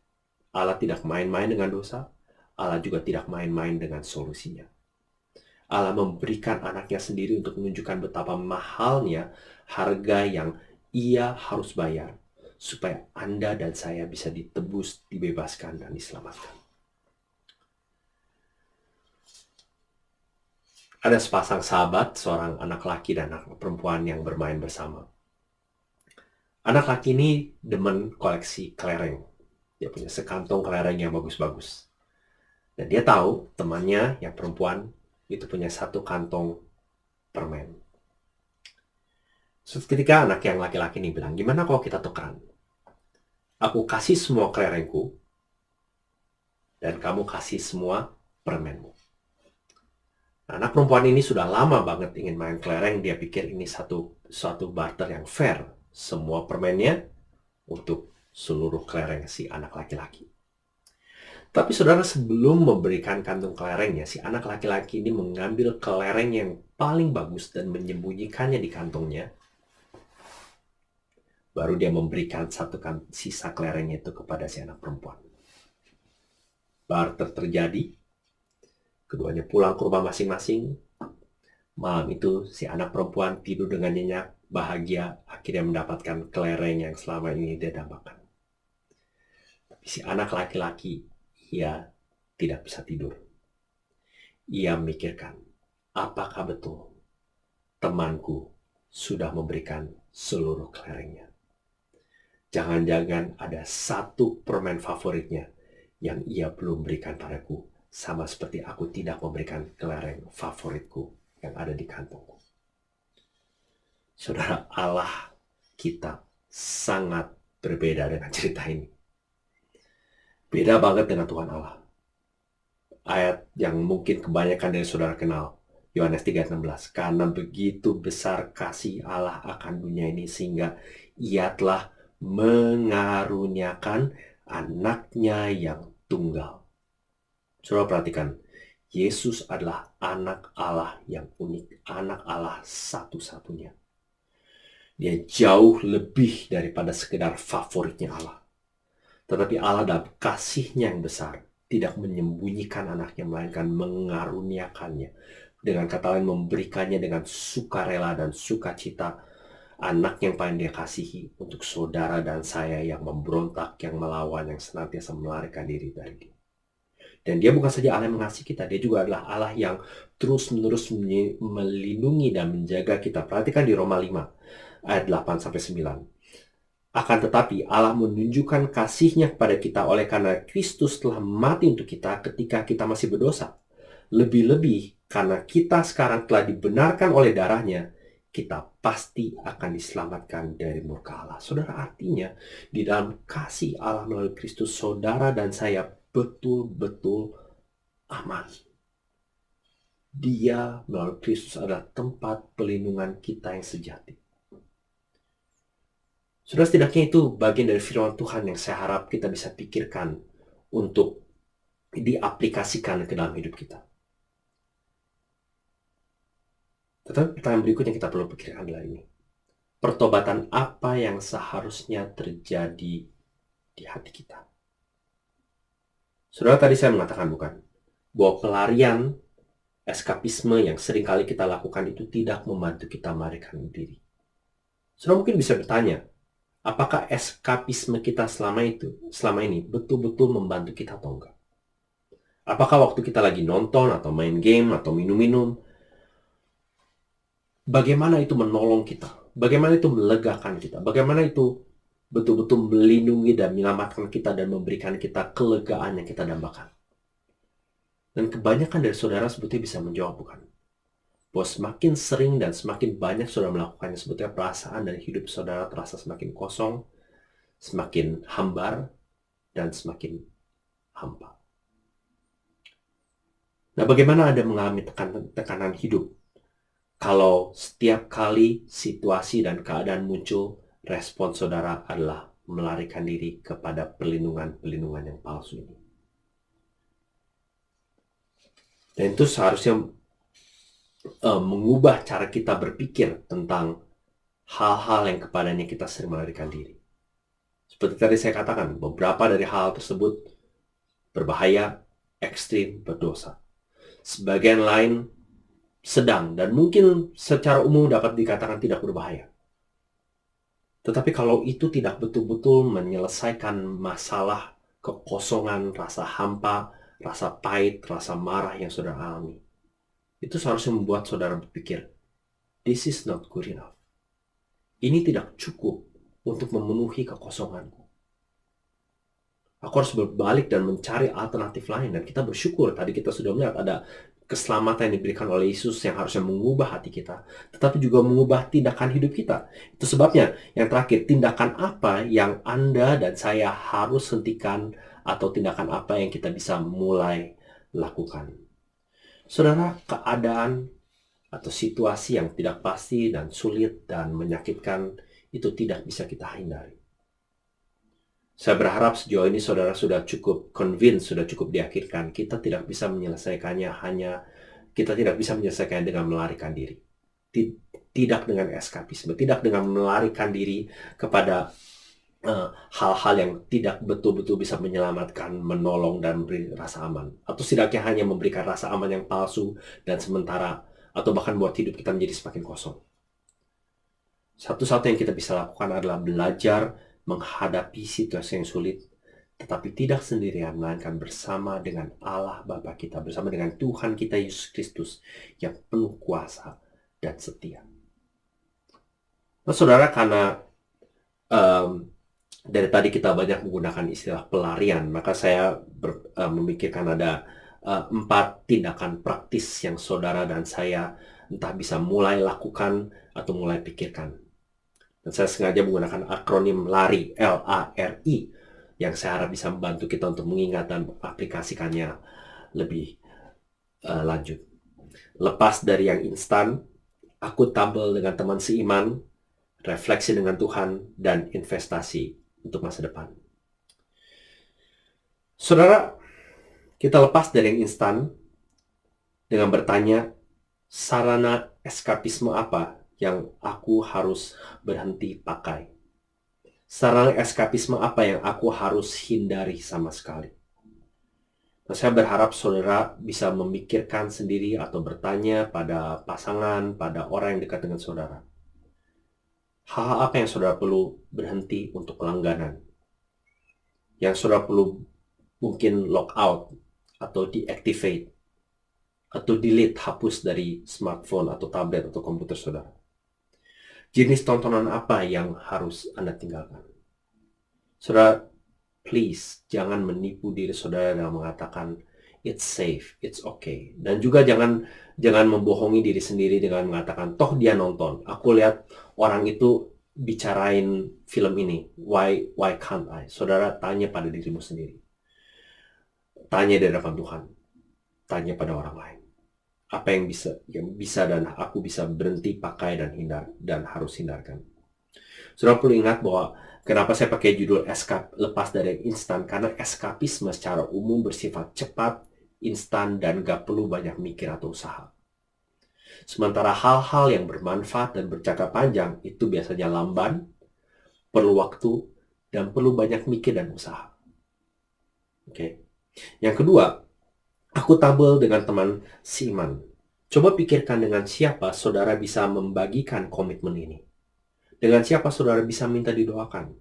Allah tidak main-main dengan dosa, Allah juga tidak main-main dengan solusinya. Allah memberikan anaknya sendiri untuk menunjukkan betapa mahalnya harga yang Ia harus bayar supaya Anda dan saya bisa ditebus, dibebaskan, dan diselamatkan. Ada sepasang sahabat, seorang anak laki dan anak perempuan yang bermain bersama. Anak laki ini demen koleksi kelereng. Dia punya sekantong kelereng yang bagus-bagus. Dan dia tahu temannya yang perempuan itu punya satu kantong permen. Suatu ketika anak yang laki-laki ini bilang, gimana kalau kita tukeran? Aku kasih semua kelerengku, dan kamu kasih semua permenmu. Nah, anak perempuan ini sudah lama banget ingin main kelereng. Dia pikir ini suatu barter yang fair. Semua permennya untuk seluruh kelereng si anak laki-laki. Tapi saudara, sebelum memberikan kantung kelerengnya, si anak laki-laki ini mengambil kelereng yang paling bagus dan menyembunyikannya di kantongnya. Baru dia memberikan sisa kelerengnya itu kepada si anak perempuan. Barter terjadi. Keduanya pulang ke rumah masing-masing. Malam itu si anak perempuan tidur dengan nyenyak, bahagia, akhirnya mendapatkan kelereng yang selama ini dia dambakan. Tapi si anak laki-laki, ia tidak bisa tidur. Ia memikirkan, apakah betul temanku sudah memberikan seluruh kelerengnya? Jangan-jangan ada satu permen favoritnya yang ia belum berikan padaku, sama seperti aku tidak memberikan kelereng favoritku yang ada di kantongku. Saudara, Allah kita sangat berbeda dengan cerita ini. Beda banget dengan Tuhan Allah. Ayat yang mungkin kebanyakan dari saudara kenal, Yohanes 3:16. Karena begitu besar kasih Allah akan dunia ini sehingga Ia telah mengaruniakan anaknya yang tunggal. Saudara perhatikan, Yesus adalah anak Allah yang unik, anak Allah satu-satunya. Dia jauh lebih daripada sekedar favoritnya Allah. Tetapi Allah dalam kasih-Nya yang besar tidak menyembunyikan anaknya, melainkan mengaruniakannya. Dengan kata lain, memberikannya dengan sukarela dan sukacita. Anak yang paling Dia kasihi untuk saudara dan saya yang memberontak, yang melawan, yang senantiasa melarikan diri dari Dia. Dan Dia bukan saja Allah yang mengasihi kita, Dia juga adalah Allah yang terus-menerus melindungi dan menjaga kita. Perhatikan di Roma 5 ayat 8-9. Akan tetapi Allah menunjukkan kasih-Nya kepada kita oleh karena Kristus telah mati untuk kita ketika kita masih berdosa. Lebih-lebih karena kita sekarang telah dibenarkan oleh darah-Nya, kita pasti akan diselamatkan dari murka Allah. Saudara, artinya di dalam kasih Allah melalui Kristus, saudara dan saya betul-betul aman. Dia melalui Kristus adalah tempat pelindungan kita yang sejati. Sudah, setidaknya itu bagian dari firman Tuhan yang saya harap kita bisa pikirkan untuk diaplikasikan ke dalam hidup kita. Tetapi pertanyaan berikutnya kita perlu pikirkan adalah ini. Pertobatan apa yang seharusnya terjadi di hati kita? Saudara, tadi saya mengatakan bukan, bahwa pelarian, eskapisme yang seringkali kita lakukan itu tidak membantu kita melarikan diri. Saudara mungkin bisa bertanya, apakah eskapisme kita selama ini betul-betul membantu kita atau enggak? Apakah waktu kita lagi nonton atau main game atau minum-minum, bagaimana itu menolong kita? Bagaimana itu melegakan kita? Bagaimana itu betul-betul melindungi dan menyelamatkan kita dan memberikan kita kelegaan yang kita dambakan? Dan kebanyakan dari saudara sebetulnya bisa menjawab bukan. Bahwa semakin sering dan semakin banyak saudara melakukannya, sebetulnya perasaan dan hidup saudara terasa semakin kosong, semakin hambar, dan semakin hampa. Nah, bagaimana Anda mengalami tekanan hidup kalau setiap kali situasi dan keadaan muncul, respon saudara adalah melarikan diri kepada perlindungan yang palsu ini? Dan itu seharusnya mengubah cara kita berpikir tentang hal-hal yang kepadanya kita sering melarikan diri. Seperti tadi saya katakan, beberapa dari hal tersebut berbahaya, ekstrim, berdosa. Sebagian lain sedang dan mungkin secara umum dapat dikatakan tidak berbahaya. Tetapi kalau itu tidak betul-betul menyelesaikan masalah kekosongan, rasa hampa, rasa pahit, rasa marah yang saudara alami, itu seharusnya membuat saudara berpikir, this is not good enough. Ini tidak cukup untuk memenuhi kekosonganku. Aku harus berbalik dan mencari alternatif lain. Dan kita bersyukur, tadi kita sudah melihat ada keselamatan yang diberikan oleh Yesus yang harusnya mengubah hati kita, tetapi juga mengubah tindakan hidup kita. Itu sebabnya yang terakhir, tindakan apa yang Anda dan saya harus hentikan, atau tindakan apa yang kita bisa mulai lakukan. Saudara, keadaan atau situasi yang tidak pasti dan sulit dan menyakitkan itu tidak bisa kita hindari. Saya berharap sejauh ini saudara sudah cukup convinced, sudah cukup diyakinkan kita tidak bisa menyelesaikannya dengan melarikan diri. Tidak dengan eskapisme, tidak dengan melarikan diri kepada hal-hal yang tidak betul-betul bisa menyelamatkan, menolong, dan memberi rasa aman. Atau setidaknya hanya memberikan rasa aman yang palsu dan sementara, atau bahkan buat hidup kita menjadi semakin kosong. Satu-satu yang kita bisa lakukan adalah belajar menghadapi situasi yang sulit, tetapi tidak sendirian, melainkan bersama dengan Allah Bapa kita, bersama dengan Tuhan kita Yesus Kristus yang penuh kuasa dan setia. Nah, saudara, karena dari tadi kita banyak menggunakan istilah pelarian, maka saya memikirkan ada 4 tindakan praktis yang saudara dan saya entah bisa mulai lakukan atau mulai pikirkan. Dan saya sengaja menggunakan akronim LARI, L-A-R-I, yang saya harap bisa membantu kita untuk mengingat dan aplikasikannya lebih lanjut. Lepas dari yang instan, akuntabel dengan teman seiman, refleksi dengan Tuhan, dan investasi untuk masa depan. Saudara, kita lepas dari yang instan dengan bertanya, sarana eskapisme apa yang aku harus berhenti pakai? Sarana eskapisme apa yang aku harus hindari sama sekali? Nah, saya berharap saudara bisa memikirkan sendiri atau bertanya pada pasangan, pada orang yang dekat dengan saudara. Hal apa yang saudara perlu berhenti untuk langganan? Yang saudara perlu mungkin lock out atau deactivate atau delete, hapus dari smartphone atau tablet atau komputer saudara. Jenis tontonan apa yang harus Anda tinggalkan? Saudara, please jangan menipu diri saudara dengan mengatakan it's safe, it's okay. Dan juga jangan membohongi diri sendiri dengan mengatakan toh dia nonton. Aku lihat orang itu bicarain film ini. Why can't I? Saudara, tanya pada dirimu sendiri. Tanya di hadapan Tuhan. Tanya pada orang lain. Apa yang bisa dan aku bisa berhenti pakai dan harus hindarkan. Saudara perlu ingat bahwa Kenapa saya pakai judul lepas dari yang instan? Karena eskapisme secara umum bersifat cepat, instan, dan gak perlu banyak mikir atau usaha. Sementara hal-hal yang bermanfaat dan berjangka panjang itu biasanya lamban, perlu waktu, dan perlu banyak mikir dan usaha. Oke. Yang kedua, aku tabel dengan teman seiman. Coba pikirkan dengan siapa saudara bisa membagikan komitmen ini. Dengan siapa saudara bisa minta didoakan?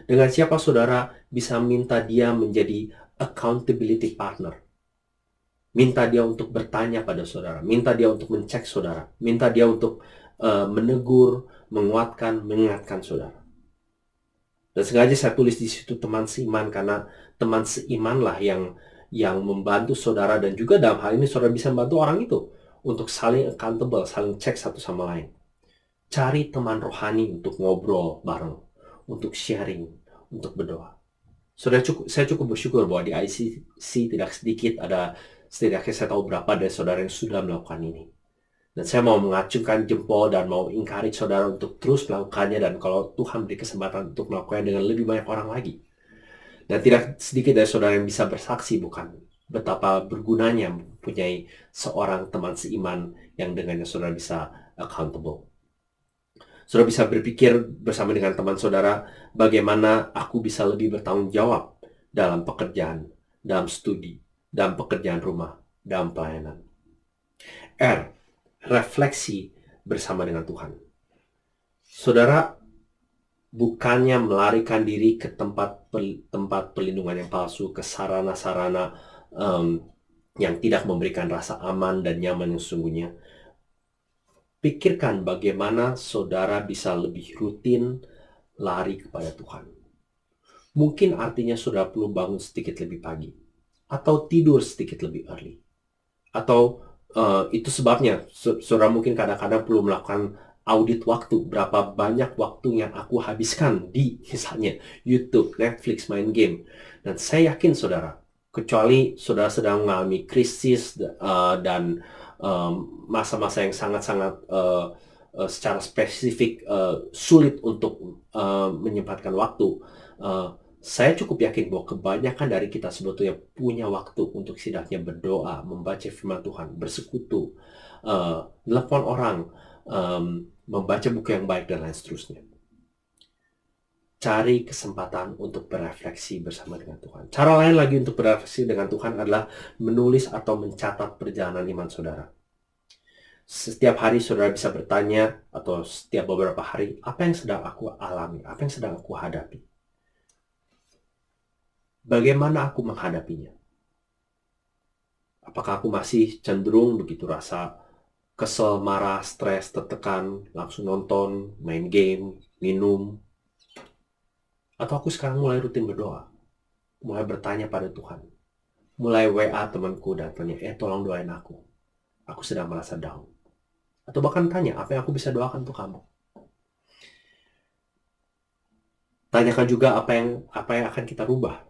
Dengan siapa saudara bisa minta dia menjadi accountability partner? Minta dia untuk bertanya pada saudara, minta dia untuk mencek saudara, minta dia untuk menegur, menguatkan, mengingatkan saudara. Dan sengaja saya tulis di situ teman seiman karena teman seimanlah yang membantu saudara, dan juga dalam hal ini saudara bisa membantu orang itu untuk saling accountable, saling cek satu sama lain. Cari teman rohani untuk ngobrol bareng, untuk sharing, untuk berdoa. Saya cukup bersyukur bahwa di ICC tidak sedikit ada, setidaknya saya tahu berapa dari saudara yang sudah melakukan ini. Dan saya mau mengacungkan jempol dan mau encourage saudara untuk terus melakukannya, dan kalau Tuhan beri kesempatan untuk melakukannya dengan lebih banyak orang lagi. Dan tidak sedikit dari saudara yang bisa bersaksi bukan betapa bergunanya mempunyai seorang teman seiman yang dengannya saudara bisa accountable. Saudara bisa berpikir bersama dengan teman saudara, bagaimana aku bisa lebih bertanggung jawab dalam pekerjaan, dalam studi, dalam pekerjaan rumah, dalam pelayanan. R, refleksi bersama dengan Tuhan. Saudara bukannya melarikan diri ke tempat perlindungan yang palsu, ke sarana-sarana yang tidak memberikan rasa aman dan nyaman yang sesungguhnya. Pikirkan bagaimana saudara bisa lebih rutin lari kepada Tuhan. Mungkin artinya saudara perlu bangun sedikit lebih pagi, atau tidur sedikit lebih early. Atau itu sebabnya saudara mungkin kadang-kadang perlu melakukan audit waktu. Berapa banyak waktu yang aku habiskan di misalnya YouTube, Netflix, main game. Dan saya yakin saudara, kecuali saudara sedang mengalami krisis dan masa-masa yang sangat-sangat secara spesifik sulit untuk menyempatkan waktu, saya cukup yakin bahwa kebanyakan dari kita sebetulnya punya waktu untuk setidaknya berdoa, membaca firman Tuhan, bersekutu, telepon orang, membaca buku yang baik, dan lain seterusnya. Cari kesempatan untuk berefleksi bersama dengan Tuhan. Cara lain lagi untuk berefleksi dengan Tuhan adalah menulis atau mencatat perjalanan iman saudara. Setiap hari saudara bisa bertanya, atau setiap beberapa hari, apa yang sedang aku alami, apa yang sedang aku hadapi. Bagaimana aku menghadapinya? Apakah aku masih cenderung begitu rasa kesel, marah, stres, tertekan, langsung nonton, main game, minum? Atau aku sekarang mulai rutin berdoa, mulai bertanya pada Tuhan, mulai WA temanku dan tanya, tolong doain aku sedang merasa down. Atau bahkan tanya, apa yang aku bisa doakan untuk kamu? Tanyakan juga apa yang akan kita rubah.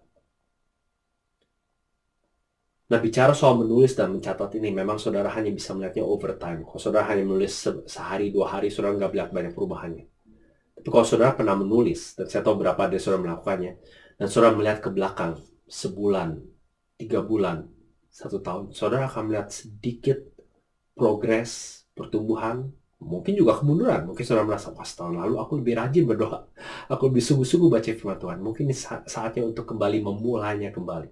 Nah, bicara soal menulis dan mencatat ini, memang saudara hanya bisa melihatnya over time. Kalau saudara hanya menulis sehari, 2 hari, saudara nggak melihat banyak perubahannya. Tapi kalau saudara pernah menulis, dan saya tahu berapa dari saudara melakukannya, dan saudara melihat ke belakang, sebulan, 3 bulan, 1 tahun, saudara akan melihat sedikit progres, pertumbuhan, mungkin juga kemunduran. Mungkin saudara merasa, wah, setahun lalu aku lebih rajin berdoa, aku lebih sungguh-sungguh baca firman Tuhan. Mungkin ini saatnya untuk kembali memulainya kembali.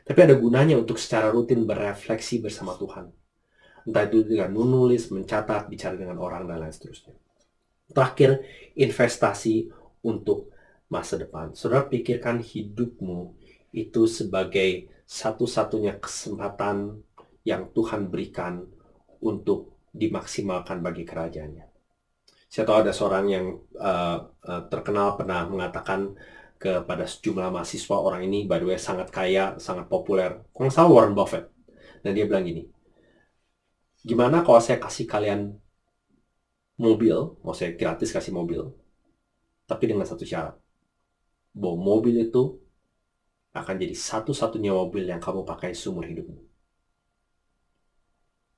Tapi ada gunanya untuk secara rutin berefleksi bersama Tuhan. Entah itu dengan menulis, mencatat, bicara dengan orang, dan lain seterusnya. Terakhir, investasi untuk masa depan. Saudara pikirkan hidupmu itu sebagai satu-satunya kesempatan yang Tuhan berikan untuk dimaksimalkan bagi kerajaannya. Saya tahu ada seorang yang terkenal pernah mengatakan kepada sejumlah mahasiswa, orang ini by the way sangat kaya, sangat populer. Kalau nggak salah Warren Buffett. Dan dia bilang gini, gimana kalau saya kasih kalian mobil, mau saya gratis kasih mobil, tapi dengan satu syarat, bahwa mobil itu akan jadi satu-satunya mobil yang kamu pakai seumur hidupmu.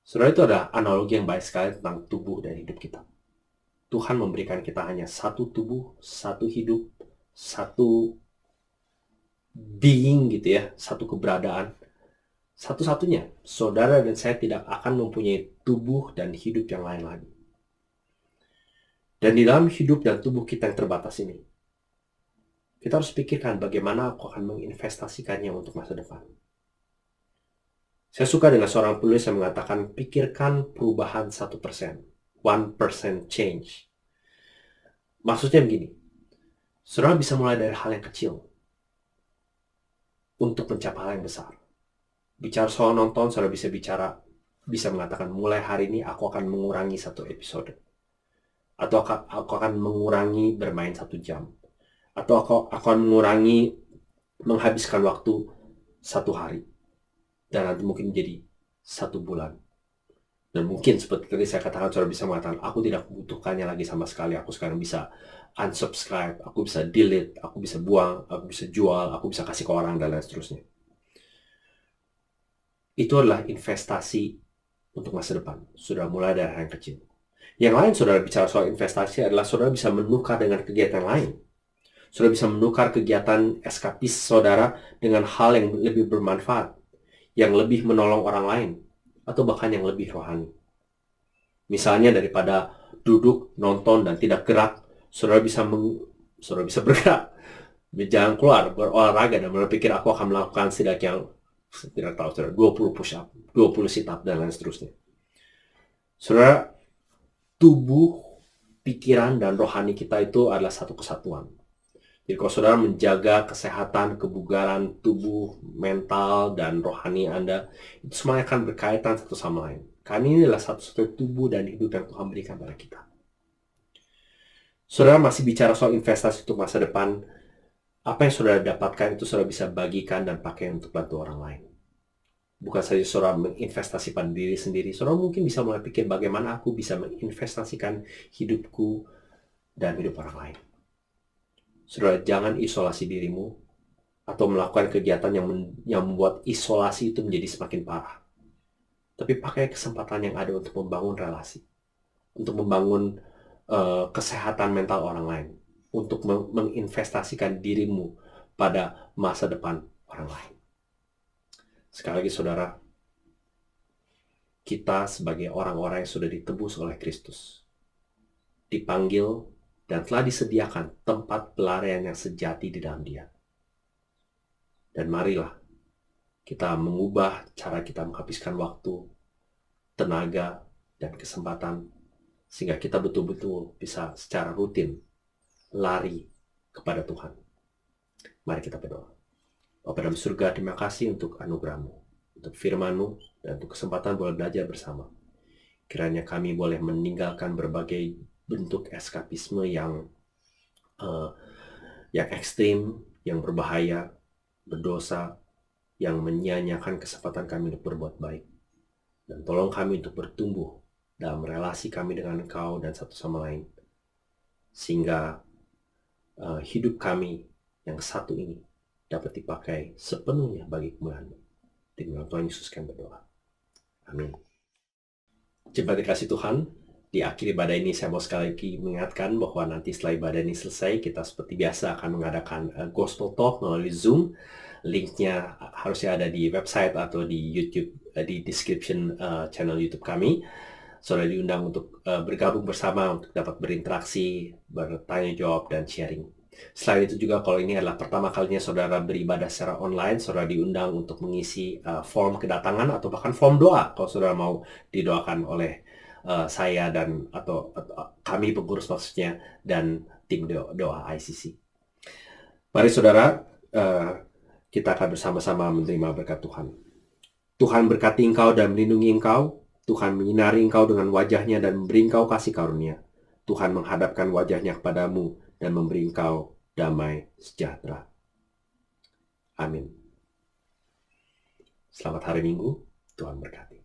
Saudara, itu ada analogi yang baik sekali tentang tubuh dan hidup kita. Tuhan memberikan kita hanya satu tubuh, satu hidup, satu being gitu ya, satu keberadaan. Satu-satunya, saudara dan saya tidak akan mempunyai tubuh dan hidup yang lain lagi. Dan di dalam hidup dan tubuh kita yang terbatas ini, kita harus pikirkan bagaimana aku akan menginvestasikannya untuk masa depan. Saya suka dengan seorang penulis yang mengatakan, pikirkan perubahan 1%, 1% change. Maksudnya begini, saudara bisa mulai dari hal yang kecil untuk mencapai hal yang besar. Bicara soal nonton, saudara bisa mengatakan, mulai hari ini aku akan mengurangi 1 episode. Atau aku akan mengurangi bermain 1 jam. Atau aku akan mengurangi menghabiskan waktu 1 hari. Dan nanti mungkin menjadi 1 bulan. Dan mungkin seperti tadi saya katakan, saudara bisa mengatakan, aku tidak membutuhkannya lagi sama sekali. Aku sekarang bisa unsubscribe, aku bisa delete, aku bisa buang, aku bisa jual, aku bisa kasih ke orang, dan lain seterusnya. Itu adalah investasi untuk masa depan. Sudah mulai dari hal yang kecil. Yang lain, saudara bicara soal investasi adalah saudara bisa menukar dengan kegiatan lain. Saudara bisa menukar kegiatan eskapis saudara dengan hal yang lebih bermanfaat, yang lebih menolong orang lain, atau bahkan yang lebih rohani. Misalnya daripada duduk, nonton, dan tidak gerak, saudara bisa bergerak, berjalan keluar, berolahraga, dan berpikir aku akan melakukan setidaknya, tidak tahu, saudara, 20 push up, 20 sit up, dan lain seterusnya. Saudara, tubuh, pikiran, dan rohani kita itu adalah satu kesatuan. Jadi kalau saudara menjaga kesehatan, kebugaran, tubuh, mental, dan rohani Anda, itu semuanya akan berkaitan satu sama lain. Karena ini adalah satu-satunya tubuh dan hidup yang Tuhan berikan pada kita. Saudara masih bicara soal investasi untuk masa depan. Apa yang saudara dapatkan itu saudara bisa bagikan dan pakai untuk bantu orang lain. Bukan saja saudara menginvestasi pada diri sendiri, saudara mungkin bisa mulai pikir bagaimana aku bisa menginvestasikan hidupku dan hidup orang lain. Saudara, jangan isolasi dirimu atau melakukan kegiatan yang membuat isolasi itu menjadi semakin parah. Tapi pakai kesempatan yang ada untuk membangun relasi, untuk membangun kesehatan mental orang lain, untuk menginvestasikan dirimu pada masa depan orang lain. Sekali lagi saudara, kita sebagai orang-orang yang sudah ditebus oleh Kristus, dipanggil dan telah disediakan tempat pelarian yang sejati di dalam Dia. Dan marilah kita mengubah cara kita menghabiskan waktu, tenaga, dan kesempatan, sehingga kita betul-betul bisa secara rutin lari kepada Tuhan. Mari kita berdoa. Bapa dalam surga, terima kasih untuk anugerah-Mu, untuk firman-Mu, dan untuk kesempatan boleh belajar bersama. Kiranya kami boleh meninggalkan berbagai bentuk eskapisme yang ekstrim, yang berbahaya, berdosa, yang menyia-nyiakan kesempatan kami untuk berbuat baik. Dan tolong kami untuk bertumbuh dalam relasi kami dengan Engkau dan satu sama lain, sehingga hidup kami yang satu ini dapat dipakai sepenuhnya bagi kemuliaan-Mu. Di dalam Tuhan Yesus kami berdoa. Amin. Jemaat dikasih Tuhan, di akhir ibadah ini saya mau sekali lagi mengingatkan bahwa nanti setelah ibadah ini selesai, kita seperti biasa akan mengadakan Gospel Talk melalui Zoom. Linknya harusnya ada di website atau di YouTube, di description channel YouTube kami. Saudara diundang untuk bergabung bersama untuk dapat berinteraksi, bertanya jawab, dan sharing. Selain itu juga, kalau ini adalah pertama kalinya saudara beribadah secara online, saudara diundang untuk mengisi form kedatangan atau bahkan form doa kalau saudara mau didoakan oleh saya dan atau kami pengurus maksudnya, dan tim doa ICC. Mari saudara, kita akan bersama-sama menerima berkat Tuhan. Tuhan berkati engkau dan melindungi engkau. Tuhan menyinari engkau dengan wajahnya dan memberi engkau kasih karunia. Tuhan menghadapkan wajahnya kepadamu dan memberi engkau damai sejahtera. Amin. Selamat hari Minggu, Tuhan berkati.